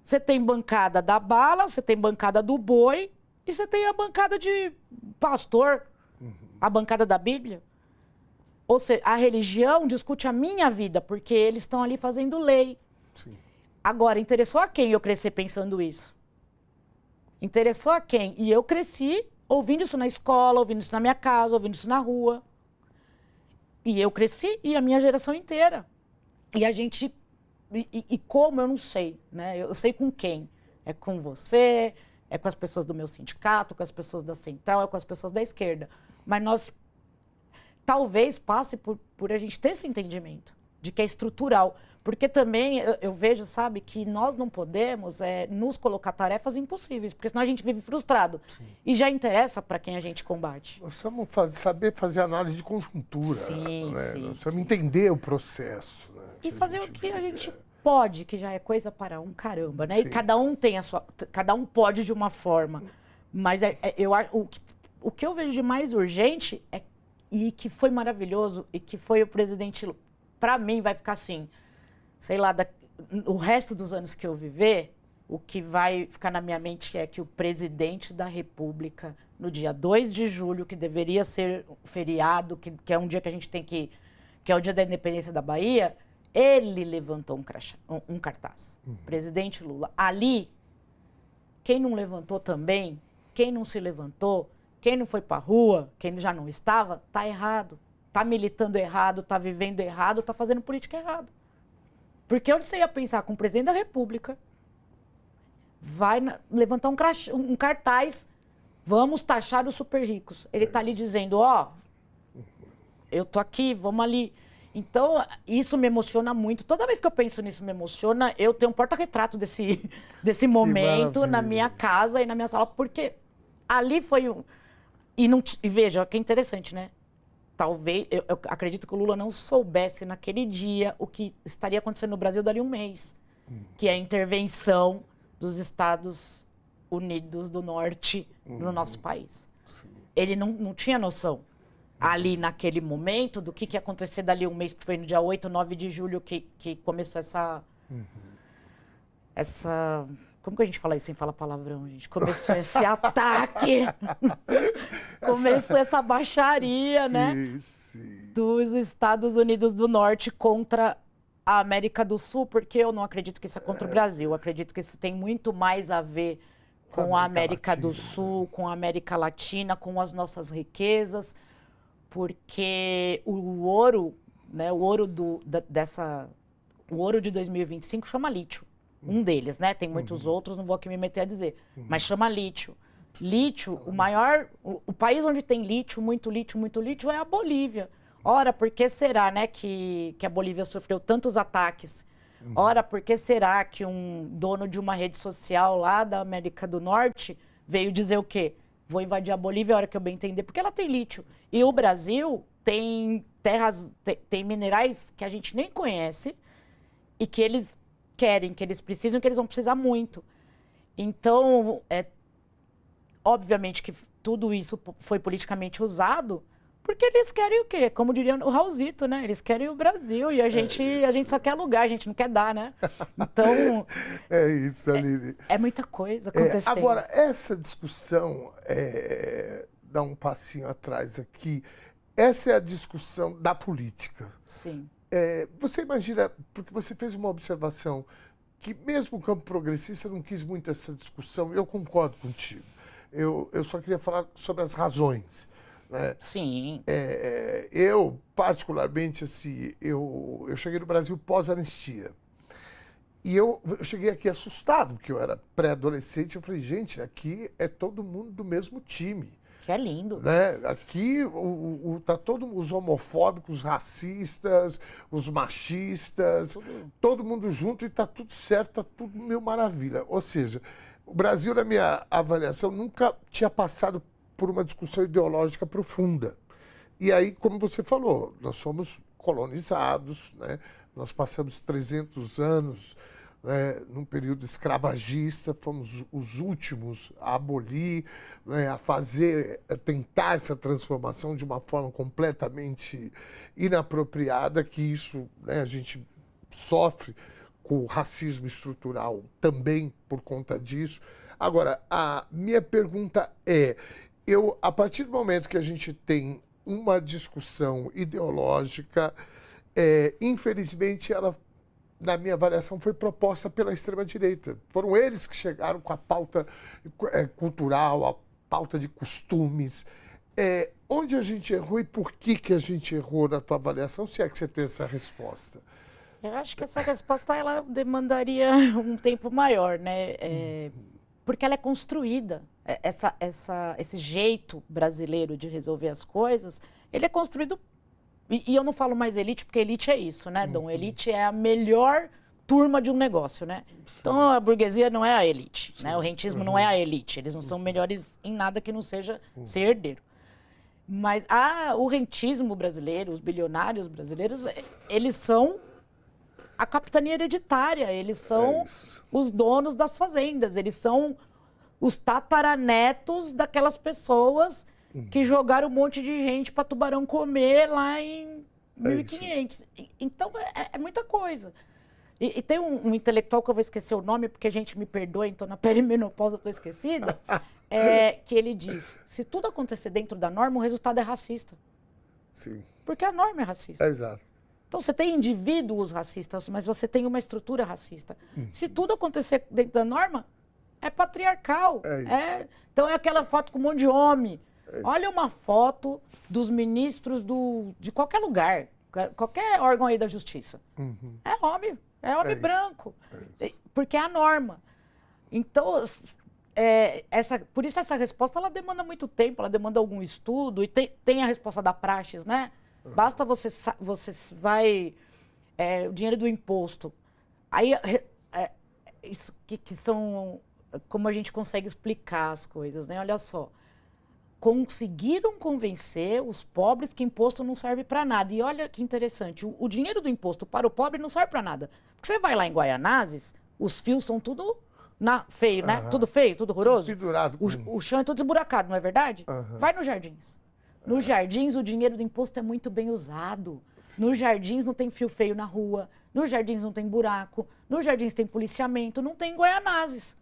Você tem bancada da bala, você tem bancada do boi e você tem a bancada de pastor, a bancada da Bíblia. Ou seja, a religião discute a minha vida, porque eles estão ali fazendo lei. Sim. Agora, interessou a quem eu crescer pensando isso? Interessou a quem? E eu cresci ouvindo isso na escola, ouvindo isso na minha casa, ouvindo isso na rua. E eu cresci, e a minha geração inteira. E a gente... E como, eu não sei, né? Eu sei com quem. É com você, é com as pessoas do meu sindicato, com as pessoas da central, é com as pessoas da esquerda. Mas nós... Talvez passe por a gente ter esse entendimento de que é estrutural. Porque também eu vejo, sabe, que nós não podemos nos colocar tarefas impossíveis, porque senão a gente vive frustrado. Sim. E já interessa para quem a gente combate. Nós precisamos saber fazer análise de conjuntura. Sim, né? Sim, nós precisamos entender o processo. Né? E fazer o que a gente pode, que já é coisa para um caramba, né? Sim. E cada um tem cada um pode de uma forma. Mas o que eu vejo de mais urgente e que foi maravilhoso, e que foi o presidente, para mim, vai ficar assim... Sei lá, o resto dos anos que eu viver, o que vai ficar na minha mente é que o presidente da República no dia 2 de julho, que deveria ser feriado, que é um dia que a gente tem que é o dia da independência da Bahia, ele levantou um cartaz. Presidente Lula. Ali, quem não levantou também, quem não se levantou, quem não foi para a rua, quem já não estava, tá errado. Tá militando errado, tá vivendo errado, tá fazendo política errado. Porque onde você ia pensar com o presidente da República, vai levantar um cartaz, vamos taxar os super ricos. Ele tá ali dizendo, ó, eu tô aqui, vamos ali. Então, isso me emociona muito. Toda vez que eu penso nisso, me emociona. Eu tenho um porta-retrato desse momento na minha casa e na minha sala, porque ali foi um... E veja, que interessante, né? Talvez, eu acredito que o Lula não soubesse naquele dia o que estaria acontecendo no Brasil dali um mês, que é a intervenção dos Estados Unidos do Norte no nosso país. Ele não tinha noção ali naquele momento do que ia acontecer dali um mês, porque foi no dia 8, 9 de julho que começou essa... Como que a gente fala isso sem falar palavrão, gente? Começou esse ataque, começou essa baixaria, né? Dos Estados Unidos do Norte contra a América do Sul, porque eu não acredito que isso é contra o Brasil. Eu acredito que isso tem muito mais a ver com a América do Sul, com a América Latina, com as nossas riquezas, porque o ouro, né? O ouro o ouro de 2025 chama lítio. Um deles, né? Tem muitos outros, não vou aqui me meter a dizer. Mas chama lítio. Lítio, o país onde tem lítio, muito lítio, é a Bolívia. Ora, por que será, né, que a Bolívia sofreu tantos ataques? Ora, por que será que um dono de uma rede social lá da América do Norte veio dizer o quê? Vou invadir a Bolívia, a hora que eu bem entender, porque ela tem lítio. E o Brasil tem tem minerais que a gente nem conhece e que eles querem, que eles precisam, que eles vão precisar muito. Então, obviamente que tudo isso foi politicamente usado, porque eles querem o quê? Como diria o Raulzito, né? Eles querem o Brasil e a gente só quer alugar, a gente não quer dar, né? Então... É isso, Aline. É muita coisa acontecendo. Agora, essa discussão, dá um passinho atrás aqui, essa é a discussão da política. Sim. Você imagina, porque você fez uma observação, que mesmo o campo progressista não quis muito essa discussão, e eu concordo contigo. Eu só queria falar sobre as razões. Né? Sim. Eu, particularmente, assim, eu cheguei no Brasil pós-anistia. E eu cheguei aqui assustado, porque eu era pré-adolescente. Eu falei, gente, aqui é todo mundo do mesmo time. Que é lindo. Né? Aqui tá os homofóbicos, os racistas, os machistas, todo mundo junto e tá tudo certo, tá tudo mil maravilha. Ou seja, o Brasil, na minha avaliação, nunca tinha passado por uma discussão ideológica profunda. E aí, como você falou, nós somos colonizados, né? Nós passamos 300 anos num período escravagista, fomos os últimos a abolir, a tentar essa transformação de uma forma completamente inapropriada, que isso, a gente sofre com o racismo estrutural também por conta disso. Agora, a minha pergunta a partir do momento que a gente tem uma discussão ideológica, infelizmente ela, na minha avaliação, foi proposta pela extrema-direita. Foram eles que chegaram com a pauta cultural, a pauta de costumes. Onde a gente errou e por que a gente errou na tua avaliação, se é que você tem essa resposta? Eu acho que essa resposta ela demandaria um tempo maior, né? Porque ela é construída. Esse jeito brasileiro de resolver as coisas, ele é construído. E eu não falo mais elite, porque elite é isso, né, Dom? Elite é a melhor turma de um negócio, né? Então a burguesia não é a elite, né? O rentismo não é a elite. Eles não são melhores em nada que não seja ser herdeiro. Mas o rentismo brasileiro, os bilionários brasileiros, eles são a capitania hereditária, eles são os donos das fazendas, eles são os tataranetos daquelas pessoas que jogaram um monte de gente para tubarão comer lá em 1500. Então, é muita coisa. E tem um intelectual que eu vou esquecer o nome, porque a gente me perdoa, então na perimenopausa eu estou esquecida, que ele diz, se tudo acontecer dentro da norma, o resultado é racista. Sim. Porque a norma é racista. Exato. Então, você tem indivíduos racistas, mas você tem uma estrutura racista. Se tudo acontecer dentro da norma, é patriarcal. É isso. Então, é aquela foto com um monte de homem. Olha uma foto dos ministros de qualquer lugar, qualquer órgão aí da justiça. É homem branco. Porque é a norma. Então, por isso essa resposta, ela demanda muito tempo, ela demanda algum estudo, e tem a resposta da praxis, né? Basta você vai... o dinheiro do imposto. Aí, isso que são... Como a gente consegue explicar as coisas, né? Olha só. Conseguiram convencer os pobres que imposto não serve para nada. E olha que interessante, o dinheiro do imposto para o pobre não serve para nada. Porque você vai lá em Guaianazes, os fios são tudo feio, né? Tudo feio, tudo horroroso. Tudo pendurado. O chão é todo esburacado, não é verdade? Vai nos jardins. Nos jardins, o dinheiro do imposto é muito bem usado. Nos jardins não tem fio feio na rua. Nos jardins não tem buraco. Nos jardins tem policiamento. Não tem Guaianazes.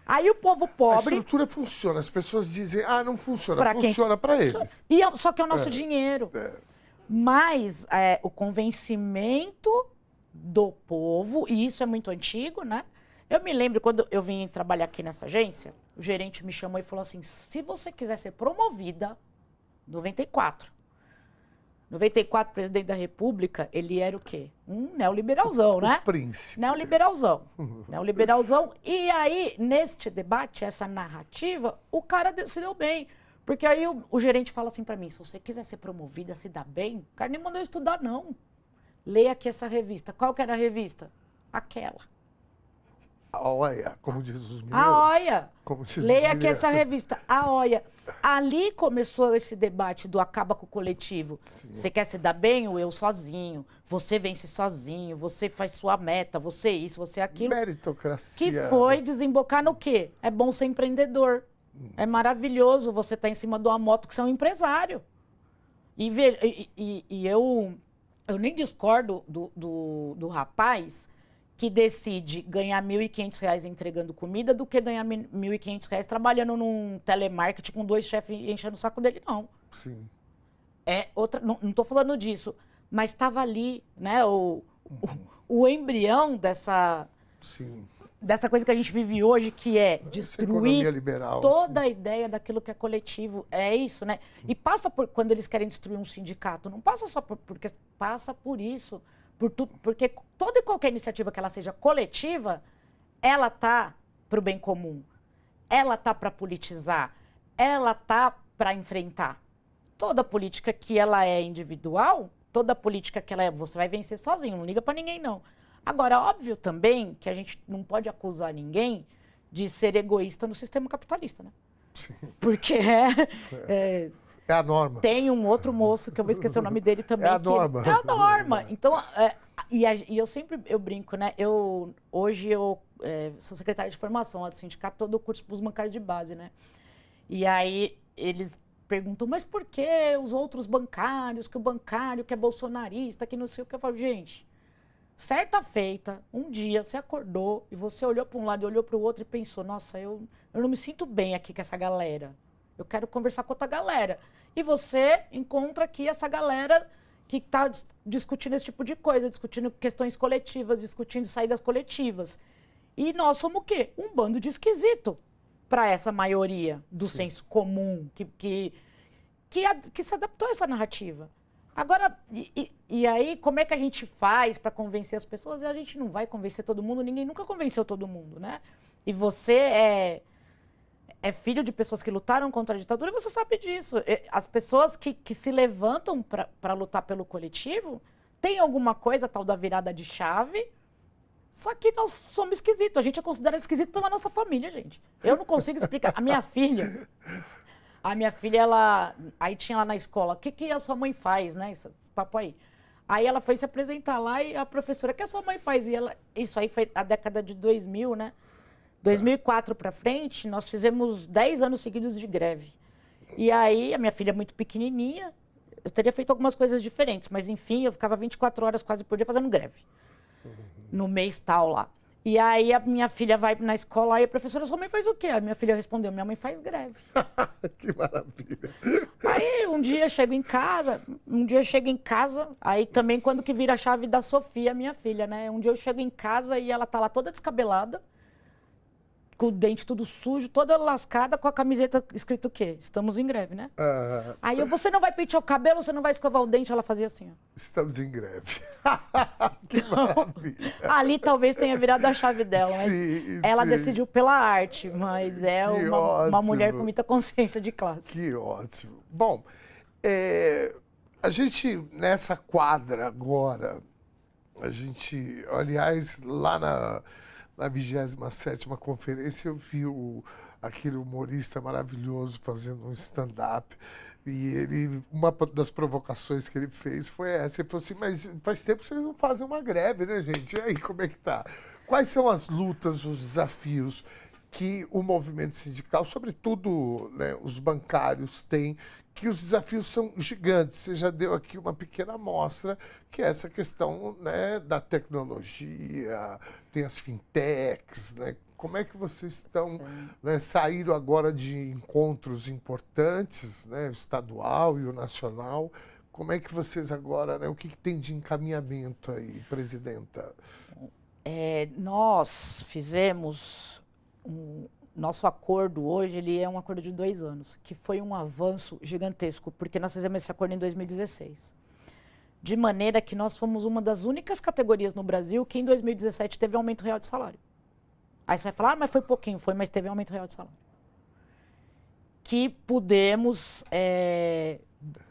Aí o povo pobre... A estrutura funciona. As pessoas dizem, não funciona. Funciona para eles. Só que é o nosso dinheiro. Mas o convencimento do povo, e isso é muito antigo, né? Eu me lembro, quando eu vim trabalhar aqui nessa agência, o gerente me chamou e falou assim, se você quiser ser promovida... 94, o presidente da República, ele era o quê? Um neoliberalzão, né? O príncipe. Neoliberalzão. Neoliberalzão. E aí, neste debate, essa narrativa, o cara se deu bem. Porque aí o gerente fala assim pra mim, se você quiser ser promovida, se dar bem, o cara nem mandou eu estudar, não. Leia aqui essa revista. Qual que era a revista? Aquela. A Oia, como diz os mineiros. A Oia. Leia aqui essa revista, A Oia. Ali começou esse debate do acaba com o coletivo. Sim. Você quer se dar bem ou eu sozinho? Você vence sozinho, você faz sua meta, você isso, você aquilo. Meritocracia. Que foi desembocar no quê? É bom ser empreendedor. É maravilhoso você estar em cima de uma moto que você é um empresário. E eu nem discordo do rapaz que decide ganhar R$ 1.500 entregando comida do que ganhar R$ 1.500 trabalhando num telemarketing com 2 chefes enchendo o saco dele, não. Sim. Não estou falando disso, mas estava ali, né, o embrião dessa coisa que a gente vive hoje, que é destruir toda a ideia daquilo que é coletivo. É isso, né? E passa por, quando eles querem destruir um sindicato, não passa só porque passa por isso. Porque toda e qualquer iniciativa que ela seja coletiva, ela tá para o bem comum, ela tá para politizar, ela tá para enfrentar. Toda política que ela é individual, toda política que ela é, você vai vencer sozinho, não liga para ninguém não. Agora, óbvio também que a gente não pode acusar ninguém de ser egoísta no sistema capitalista, né? Porque é a norma. Tem um outro moço, que eu vou esquecer o nome dele também. É a norma. É a norma. Então, e eu sempre brinco, né? Hoje eu sou secretária de formação lá do sindicato, todo o curso para os bancários de base, né? E aí eles perguntam, mas por que os outros bancários, que o bancário que é bolsonarista, que não sei o que? Eu falo, gente, certa feita, um dia você acordou e você olhou para um lado e olhou para o outro e pensou, nossa, eu não me sinto bem aqui com essa galera. Eu quero conversar com outra galera. E você encontra aqui essa galera que está discutindo esse tipo de coisa, discutindo questões coletivas, discutindo saídas coletivas. E nós somos o quê? Um bando de esquisito para essa maioria do senso comum, que se adaptou a essa narrativa. Agora, e aí, como é que a gente faz para convencer as pessoas? A gente não vai convencer todo mundo, ninguém nunca convenceu todo mundo, né? E você é filho de pessoas que lutaram contra a ditadura, e você sabe disso. As pessoas que se levantam para lutar pelo coletivo, tem alguma coisa tal da virada de chave, só que nós somos esquisitos. A gente é considerado esquisito pela nossa família, gente. Eu não consigo explicar. A minha filha, ela... Aí tinha lá na escola, o que a sua mãe faz, né? Esse papo aí. Aí ela foi se apresentar lá e a professora, o que a sua mãe faz? E isso aí foi a década de 2000, né? 2004 para frente, nós fizemos 10 anos seguidos de greve. E aí, a minha filha é muito pequenininha, eu teria feito algumas coisas diferentes, mas enfim, eu ficava 24 horas quase por dia fazendo greve. No mês tal lá. E aí a minha filha vai na escola e a professora, sua mãe faz o quê? A minha filha respondeu, minha mãe faz greve. Que maravilha. Aí um dia chego em casa, aí também quando que vira a chave da Sofia, minha filha, né? Um dia eu chego em casa e ela tá lá toda descabelada, com o dente tudo sujo, toda lascada, com a camiseta escrito o quê? Estamos em greve, né? Aí eu, você não vai pentear o cabelo, você não vai escovar o dente? Ela fazia assim, ó. Estamos em greve. Que maravilha. Ali talvez tenha virado a chave dela, mas Sim, ela sim. decidiu pela arte, mas é Que uma mulher ótimo. com muita consciência de classe. Que ótimo. Bom, a gente, nessa quadra agora, a gente, aliás, lá na 27ª conferência, eu vi aquele humorista maravilhoso fazendo um stand-up. E uma das provocações que ele fez foi essa. Ele falou assim, mas faz tempo que vocês não fazem uma greve, né, gente? E aí, como é que tá? Quais são as lutas, os desafios que o movimento sindical, sobretudo, né, os bancários, têm, que os desafios são gigantes? Você já deu aqui uma pequena amostra, que é essa questão, né, da tecnologia, tem as fintechs, né? Como é que vocês estão, né, saíram agora de encontros importantes, né, o estadual e o nacional? Como é que vocês agora, né, o que tem de encaminhamento aí, presidenta? Nós fizemos nosso acordo hoje, ele é um acordo de 2 anos, que foi um avanço gigantesco, porque nós fizemos esse acordo em 2016. De maneira que nós fomos uma das únicas categorias no Brasil que em 2017 teve aumento real de salário. Aí você vai falar, mas foi pouquinho, mas teve aumento real de salário. Que pudemos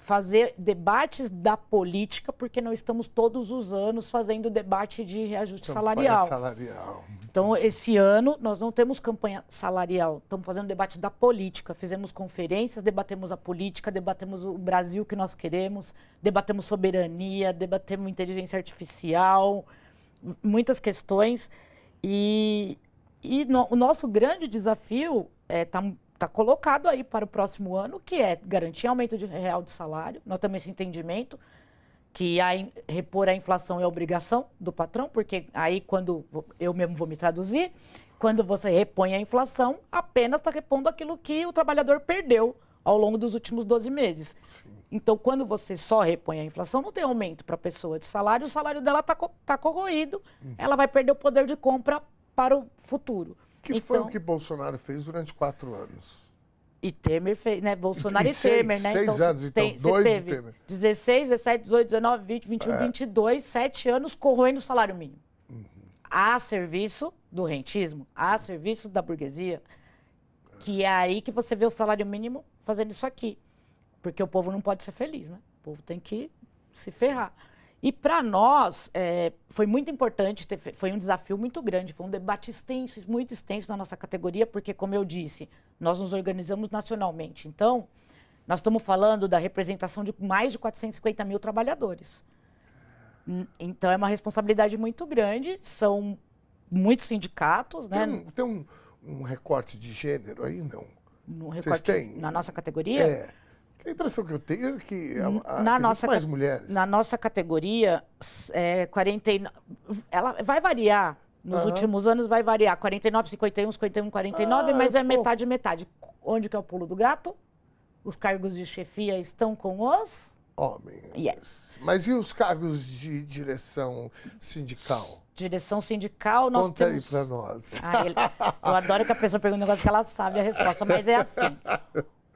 fazer debates da política, porque não estamos todos os anos fazendo debate de reajuste salarial. Então, esse ano, nós não temos campanha salarial, estamos fazendo debate da política. Fizemos conferências, debatemos a política, debatemos o Brasil que nós queremos, debatemos soberania, debatemos inteligência artificial, muitas questões. O nosso grande desafio está colocado aí para o próximo ano, que é garantir aumento real de salário. Nós temos esse entendimento que repor a inflação é obrigação do patrão, porque aí quando eu mesmo vou me traduzir, quando você repõe a inflação, apenas está repondo aquilo que o trabalhador perdeu ao longo dos últimos 12 meses. Sim. Então, quando você só repõe a inflação, não tem aumento para a pessoa de salário, o salário dela está corroído, ela vai perder o poder de compra para o futuro. Que foi o que Bolsonaro fez durante 4 anos. E Temer fez, né? Bolsonaro e Temer, né? 6 anos, então, 2 de Temer. 16, 17, 18, 19, 20, 21, 22, 7 anos corroendo o salário mínimo. A serviço do rentismo, a serviço da burguesia, que é aí que você vê o salário mínimo fazendo isso aqui. Porque o povo não pode ser feliz, né? O povo tem que se ferrar. E para nós, foi muito importante, foi um desafio muito grande, foi um debate extenso, muito extenso na nossa categoria, porque, como eu disse, nós nos organizamos nacionalmente. Então, nós estamos falando da representação de mais de 450 mil trabalhadores. Então, é uma responsabilidade muito grande, são muitos sindicatos, né? Tem um recorte de gênero aí, não? No recorte na nossa categoria? A impressão que eu tenho é que tem mais mulheres. Na nossa categoria, 49, ela vai variar. Nos últimos anos vai variar. 49, 51, 51, 49, mas é metade, metade. Onde que é o pulo do gato? Os cargos de chefia estão com os homens. Yes. Mas e os cargos de direção sindical? Direção sindical, nós Conta temos... aí pra nós. Eu adoro que a pessoa pergunte um negócio que ela sabe a resposta, mas é assim.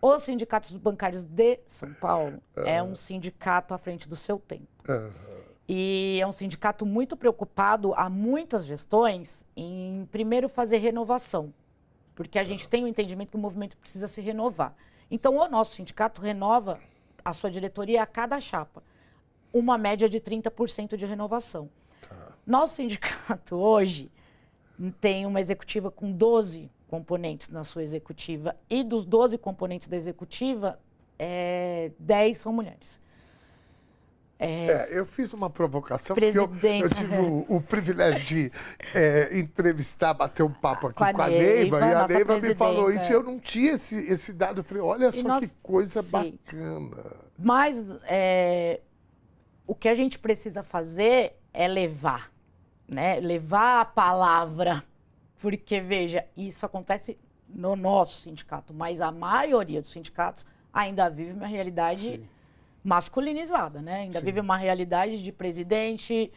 Os sindicatos bancários de São Paulo é um sindicato à frente do seu tempo. E é um sindicato muito preocupado há muitas gestões em, primeiro, fazer renovação. Porque a gente tem o entendimento que o movimento precisa se renovar. Então, o nosso sindicato renova a sua diretoria a cada chapa. Uma média de 30% de renovação. Nosso sindicato hoje tem uma executiva com 12 componentes na sua executiva, e dos 12 componentes da executiva, 10 são mulheres. Eu fiz uma provocação, porque eu tive o privilégio de entrevistar, bater um papo aqui com a Neiva, e a Neiva me falou isso, e eu não tinha esse dado. Eu falei, olha só que coisa bacana. Mas o que a gente precisa fazer é levar né, levar a palavra, porque, veja, isso acontece no nosso sindicato, mas a maioria dos sindicatos ainda vive uma realidade masculinizada, né? Ainda vive uma realidade de presidente,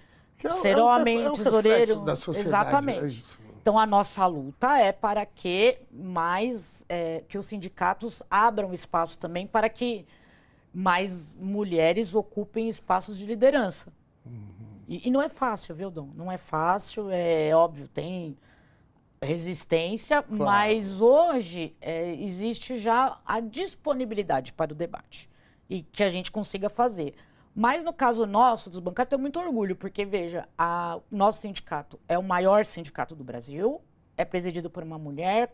ser homem, tesoureiro. Da sociedade, exatamente. Então, a nossa luta é para que que os sindicatos abram espaço também para que mais mulheres ocupem espaços de liderança. E não é fácil, viu, Dom? Não é fácil, é óbvio, tem resistência, claro. Mas hoje existe já a disponibilidade para o debate e que a gente consiga fazer. Mas no caso nosso, dos bancários, tenho muito orgulho, porque, veja, o nosso sindicato é o maior sindicato do Brasil, é presidido por uma mulher,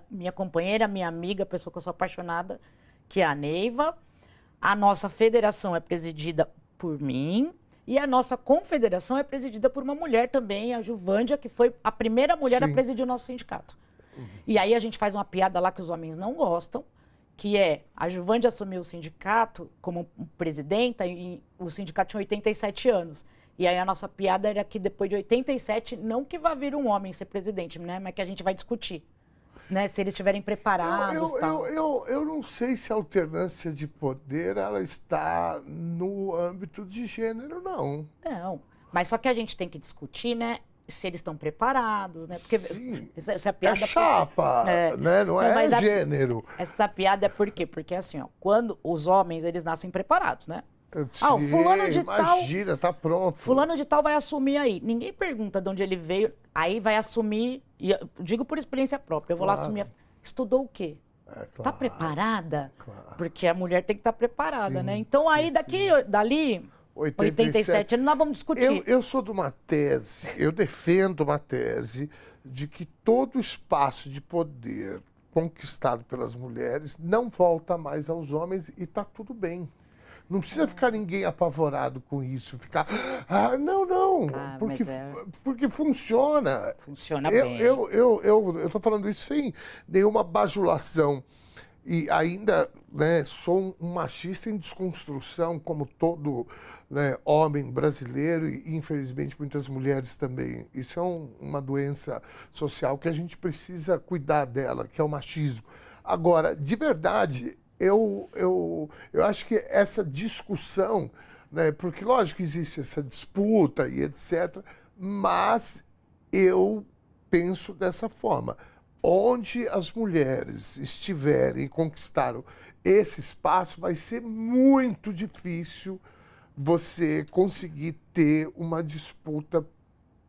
minha companheira, minha amiga, pessoa que eu sou apaixonada, que é a Neiva. A nossa federação é presidida por mim e a nossa confederação é presidida por uma mulher também, a Juvândia, que foi a primeira mulher a presidir o nosso sindicato. E aí a gente faz uma piada lá que os homens não gostam, que é a Juvândia assumiu o sindicato como presidenta e o sindicato tinha 87 anos. E aí a nossa piada era que depois de 87, não que vá vir um homem ser presidente, né, mas que a gente vai discutir. Né, se eles estiverem preparados. Eu não sei se a alternância de poder ela está no âmbito de gênero, não. Não, mas só que a gente tem que discutir, né, se eles estão preparados, né? Porque essa piada é chapa, né? Não é gênero. Essa piada é por quê? Porque assim, ó, quando os homens eles nascem preparados, né? O fulano de imagina, tá pronto. Fulano de tal vai assumir aí. Ninguém pergunta de onde ele veio, aí vai assumir, e eu digo por experiência própria, eu vou lá assumir. Estudou o quê? Tá preparada? Claro. Porque a mulher tem que estar preparada, né? Então aí dali 87 anos nós vamos discutir. Eu sou de uma tese, eu defendo uma tese de que todo espaço de poder conquistado pelas mulheres não volta mais aos homens e tá tudo bem. Não precisa ficar ninguém apavorado com isso, ficar, não, porque funciona. Funciona bem. Eu estou falando isso sem nenhuma bajulação. E ainda, né, sou um machista em desconstrução, como todo, né, homem brasileiro e, infelizmente, muitas mulheres também. Isso é uma doença social que a gente precisa cuidar dela, que é o machismo. Agora, de verdade, eu acho que essa discussão, né, porque lógico que existe essa disputa e etc., mas eu penso dessa forma. Onde as mulheres estiverem e conquistaram esse espaço, vai ser muito difícil você conseguir ter uma disputa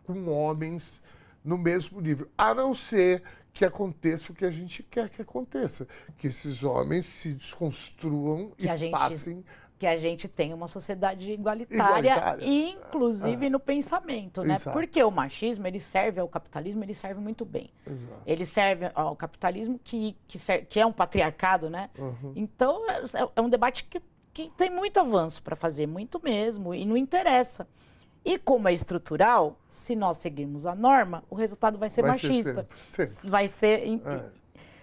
com homens no mesmo nível, a não ser que aconteça o que a gente quer que aconteça, que esses homens se desconstruam passem... Que a gente tenha uma sociedade igualitária. Inclusive no pensamento, né? Exato. Porque o machismo, ele serve ao capitalismo, ele serve muito bem. Exato. Ele serve ao capitalismo que é um patriarcado, né? Uhum. Então, é um debate que tem muito avanço para fazer, muito mesmo, e não interessa. E como é estrutural, se nós seguirmos a norma, o resultado vai ser machista. Sempre. Vai ser...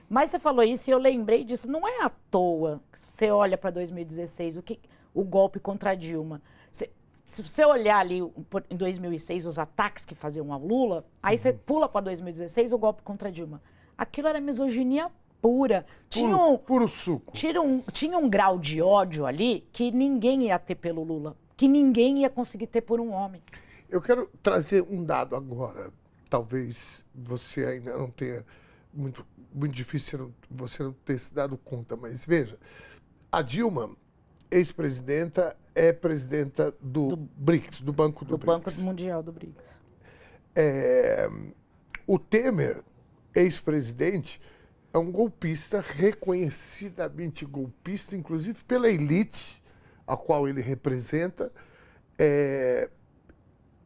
Mas você falou isso e eu lembrei disso. Não é à toa que você olha para 2016, o golpe contra a Dilma. Se você olhar ali em 2006 os ataques que faziam ao Lula, aí você pula para 2016 o golpe contra a Dilma. Aquilo era misoginia pura. Puro suco. Tinha um grau de ódio ali que ninguém ia ter pelo Lula, que ninguém ia conseguir ter por um homem. Eu quero trazer um dado agora. Talvez você ainda não tenha... Muito difícil você não ter se dado conta, mas veja, a Dilma, ex-presidenta, é presidenta do BRICS, do Banco do BRICS. Banco Mundial do BRICS. O Temer, ex-presidente, é um golpista, reconhecidamente golpista, inclusive pela elite a qual ele representa.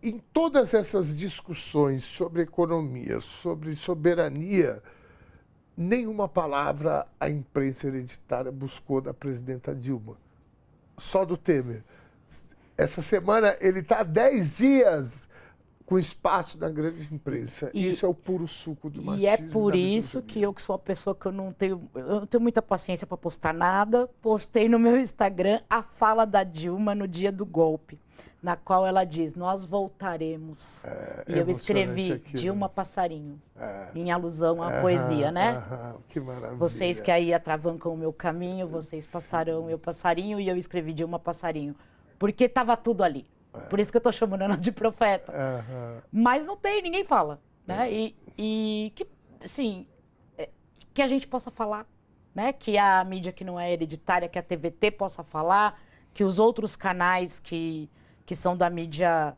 Em todas essas discussões sobre economia, sobre soberania, nenhuma palavra a imprensa hereditária buscou da presidenta Dilma. Só do Temer. Essa semana ele está há 10 dias com espaço na grande imprensa. Isso é o puro suco do machismo. E é por isso que eu, que sou uma pessoa que eu não tenho muita paciência para postar nada, postei no meu Instagram a fala da Dilma no dia do golpe. na qual ela diz, nós voltaremos. E eu escrevi aquilo. Dilma Passarinho, em alusão à poesia, né? Que maravilha. Vocês que aí atravancam o meu caminho, vocês passarão o meu passarinho, e eu escrevi Dilma Passarinho. Porque estava tudo ali. Por isso que eu estou chamando ela de profeta. Mas não tem, ninguém fala. Né? E que, assim, que a gente possa falar, né? Que a mídia que não é hereditária, que a TVT possa falar, que os outros canais que são da mídia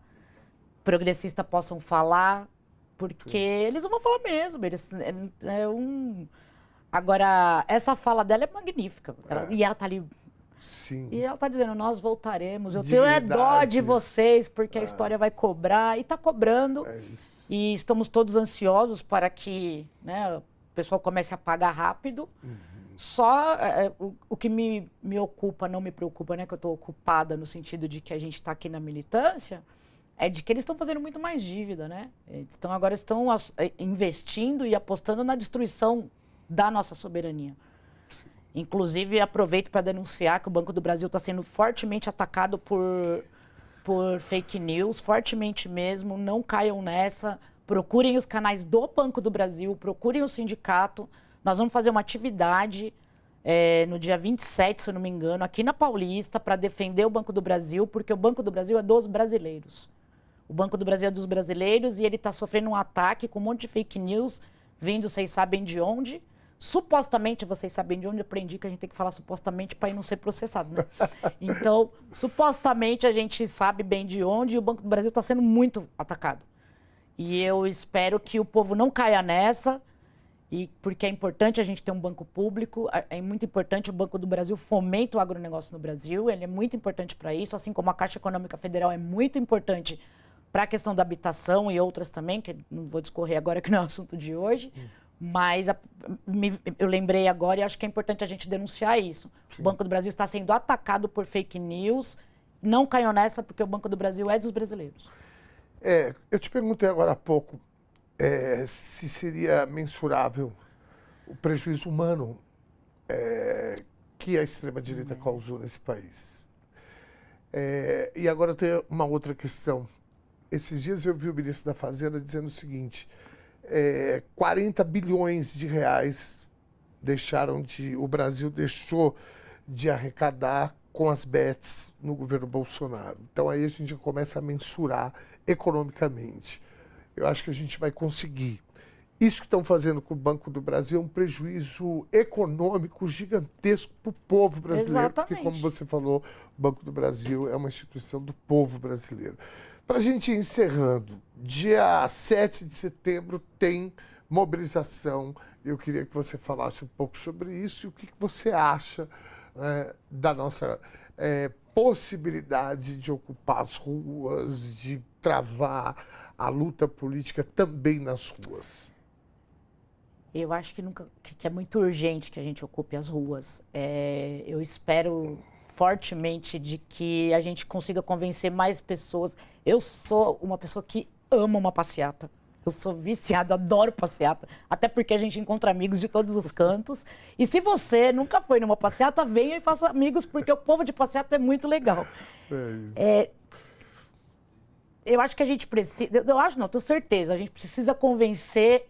progressista possam falar, porque eles não vão falar mesmo. Agora, essa fala dela é magnífica. E ela está ali. Sim. E ela está dizendo, nós voltaremos. Eu tenho dó de vocês, porque a história vai cobrar. E está cobrando. E estamos todos ansiosos para que, né, o pessoal comece a pagar rápido. Só o que me ocupa, não me preocupa, né? Que eu estou ocupada no sentido de que a gente está aqui na militância, é de que eles estão fazendo muito mais dívida, né? Então agora estão investindo e apostando na destruição da nossa soberania. Inclusive, aproveito para denunciar que o Banco do Brasil está sendo fortemente atacado por fake news, fortemente mesmo. Não caiam nessa. Procurem os canais do Banco do Brasil, procurem o sindicato. Nós vamos fazer uma atividade no dia 27, se eu não me engano, aqui na Paulista, para defender o Banco do Brasil, porque o Banco do Brasil é dos brasileiros. O Banco do Brasil é dos brasileiros e ele está sofrendo um ataque com um monte de fake news, vindo vocês sabem de onde. Supostamente, vocês sabem de onde, eu aprendi que a gente tem que falar supostamente para não ser processado, né? Então, supostamente a gente sabe bem de onde e o Banco do Brasil está sendo muito atacado. E eu espero que o povo não caia nessa, porque é importante a gente ter um banco público, é muito importante o Banco do Brasil fomenta o agronegócio no Brasil, ele é muito importante para isso, assim como a Caixa Econômica Federal é muito importante para a questão da habitação e outras também, que não vou discorrer agora que não é o assunto de hoje, mas eu lembrei agora e acho que é importante a gente denunciar isso. Sim. O Banco do Brasil está sendo atacado por fake news, não caiam nessa porque o Banco do Brasil é dos brasileiros. Eu te perguntei agora há pouco se seria mensurável o prejuízo humano que a extrema-direita causou nesse país. E agora eu tenho uma outra questão. Esses dias eu vi o ministro da Fazenda dizendo o seguinte, 40 bilhões de reais o Brasil deixou de arrecadar com as bets no governo Bolsonaro. Então aí a gente já começa a mensurar economicamente. Eu acho que a gente vai conseguir. Isso que estão fazendo com o Banco do Brasil é um prejuízo econômico gigantesco para o povo brasileiro. Exatamente. Porque, como você falou, o Banco do Brasil é uma instituição do povo brasileiro. Para a gente ir encerrando, dia 7 de setembro tem mobilização. Eu queria que você falasse um pouco sobre isso e o que você acha da nossa possibilidade de ocupar as ruas, de travar a luta política também nas ruas. Eu acho que é muito urgente que a gente ocupe as ruas. Eu espero fortemente de que a gente consiga convencer mais pessoas. Eu sou uma pessoa que ama uma passeata. Eu sou viciada, adoro passeata. Até porque a gente encontra amigos de todos os cantos. E se você nunca foi numa passeata, venha e faça amigos, porque o povo de passeata é muito legal. Eu acho que a gente precisa... tenho certeza. A gente precisa convencer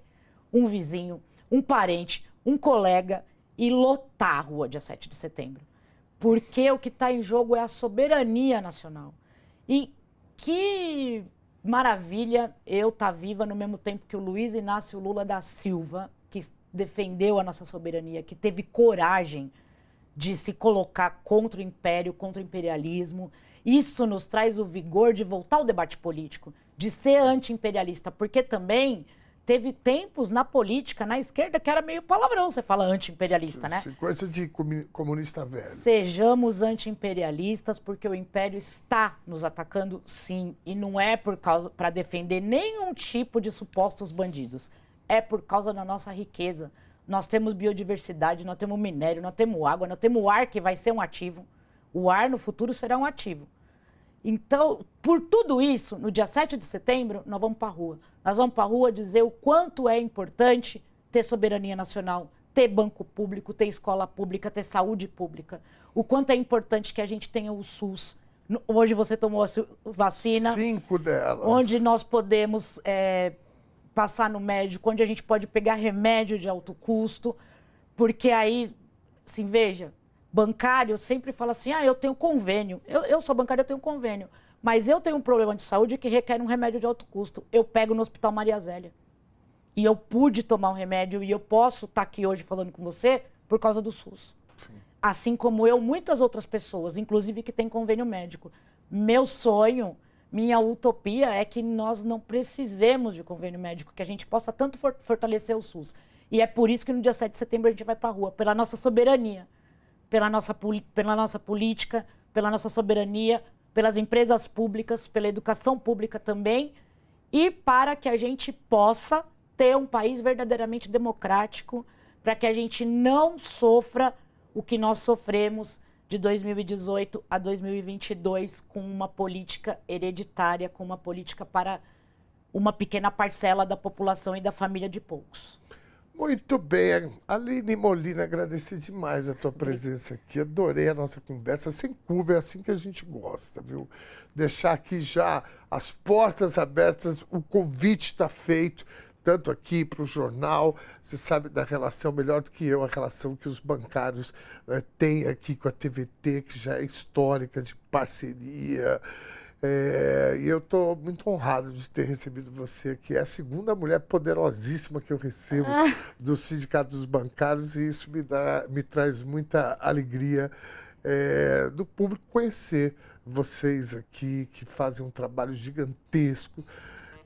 um vizinho, um parente, um colega e lotar a rua dia 7 de setembro. Porque o que está em jogo é a soberania nacional. E que maravilha eu estar viva no mesmo tempo que o Luiz Inácio Lula da Silva, que defendeu a nossa soberania, que teve coragem de se colocar contra o império, contra o imperialismo. Isso nos traz o vigor de voltar ao debate político, de ser anti-imperialista, porque também teve tempos na política, na esquerda, que era meio palavrão, você fala anti-imperialista, né? Coisa de comunista velho. Sejamos anti-imperialistas, porque o império está nos atacando, sim, e não é para defender nenhum tipo de supostos bandidos. É por causa da nossa riqueza. Nós temos biodiversidade, nós temos minério, nós temos água, nós temos o ar, que vai ser um ativo. O ar no futuro será um ativo. Então, por tudo isso, no dia 7 de setembro, nós vamos para a rua. Nós vamos para a rua dizer o quanto é importante ter soberania nacional, ter banco público, ter escola pública, ter saúde pública. O quanto é importante que a gente tenha o SUS, Hoje você tomou a vacina. 5 delas. Onde nós podemos passar no médico, onde a gente pode pegar remédio de alto custo, porque aí, assim, veja, bancário sempre fala assim, eu tenho convênio. Eu sou bancário, eu tenho convênio. Mas eu tenho um problema de saúde que requer um remédio de alto custo. Eu pego no Hospital Maria Zélia. E eu pude tomar um remédio e eu posso estar aqui hoje falando com você por causa do SUS. Sim. Assim como eu, muitas outras pessoas, inclusive que têm convênio médico. Meu sonho, minha utopia é que nós não precisemos de convênio médico, que a gente possa tanto fortalecer o SUS. E é por isso que no dia 7 de setembro a gente vai para a rua, pela nossa soberania, pela nossa política, pela nossa soberania, pelas empresas públicas, pela educação pública também, e para que a gente possa ter um país verdadeiramente democrático, para que a gente não sofra o que nós sofremos de 2018 a 2022 com uma política hereditária, com uma política para uma pequena parcela da população e da família de poucos. Muito bem. Aline Molina, agradecer demais a tua presença aqui. Adorei a nossa conversa. Sem curva, é assim que a gente gosta, viu? Deixar aqui já as portas abertas, o convite está feito, tanto aqui para o jornal, você sabe da relação melhor do que eu, a relação que os bancários têm aqui com a TVT, que já é histórica, de parceria. E eu estou muito honrado de ter recebido você, que é a segunda mulher poderosíssima que eu recebo do Sindicato dos Bancários, e isso me traz muita alegria do público conhecer vocês aqui, que fazem um trabalho gigantesco.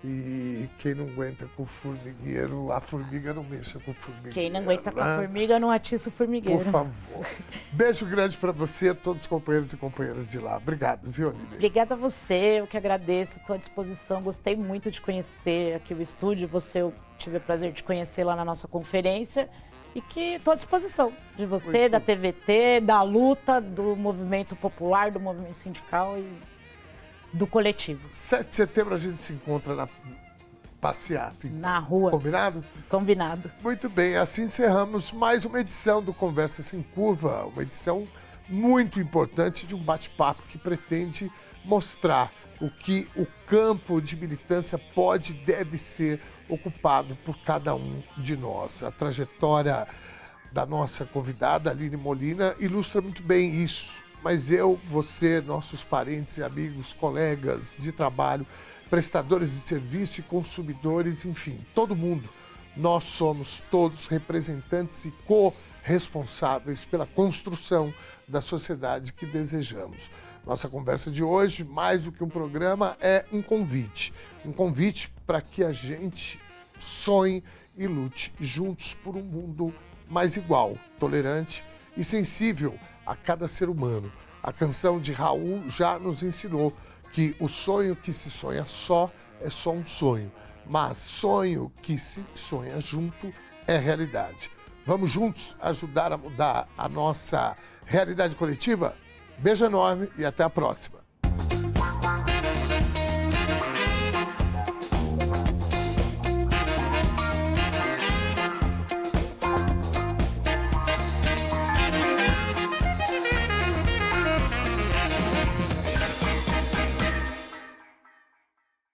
E quem não aguenta com o formigueiro, a formiga não mexa com o formigueiro. Quem não aguenta com a formiga não atiça o formigueiro. Por favor. Beijo grande para você, todos os companheiros e companheiras de lá. Obrigado, viu, Aline? Obrigada a você, eu que agradeço, estou à disposição. Gostei muito de conhecer aqui o estúdio, eu tive o prazer de conhecer lá na nossa conferência. E que estou à disposição de você, muito da TVT, da luta, do movimento popular, do movimento sindical e do coletivo. 7 de setembro a gente se encontra na passeata. Então. Na rua. Combinado? Combinado. Muito bem, assim encerramos mais uma edição do Conversa Sem Curva, uma edição muito importante de um bate-papo que pretende mostrar o que o campo de militância pode e deve ser ocupado por cada um de nós. A trajetória da nossa convidada, Aline Molina, ilustra muito bem isso. Mas eu, você, nossos parentes e amigos, colegas de trabalho, prestadores de serviço e consumidores, enfim, todo mundo, nós somos todos representantes e corresponsáveis pela construção da sociedade que desejamos. Nossa conversa de hoje, mais do que um programa, é um convite para que a gente sonhe e lute juntos por um mundo mais igual, tolerante e sensível a cada ser humano. A canção de Raul já nos ensinou que o sonho que se sonha só é só um sonho, mas sonho que se sonha junto é realidade. Vamos juntos ajudar a mudar a nossa realidade coletiva? Beijo enorme e até a próxima.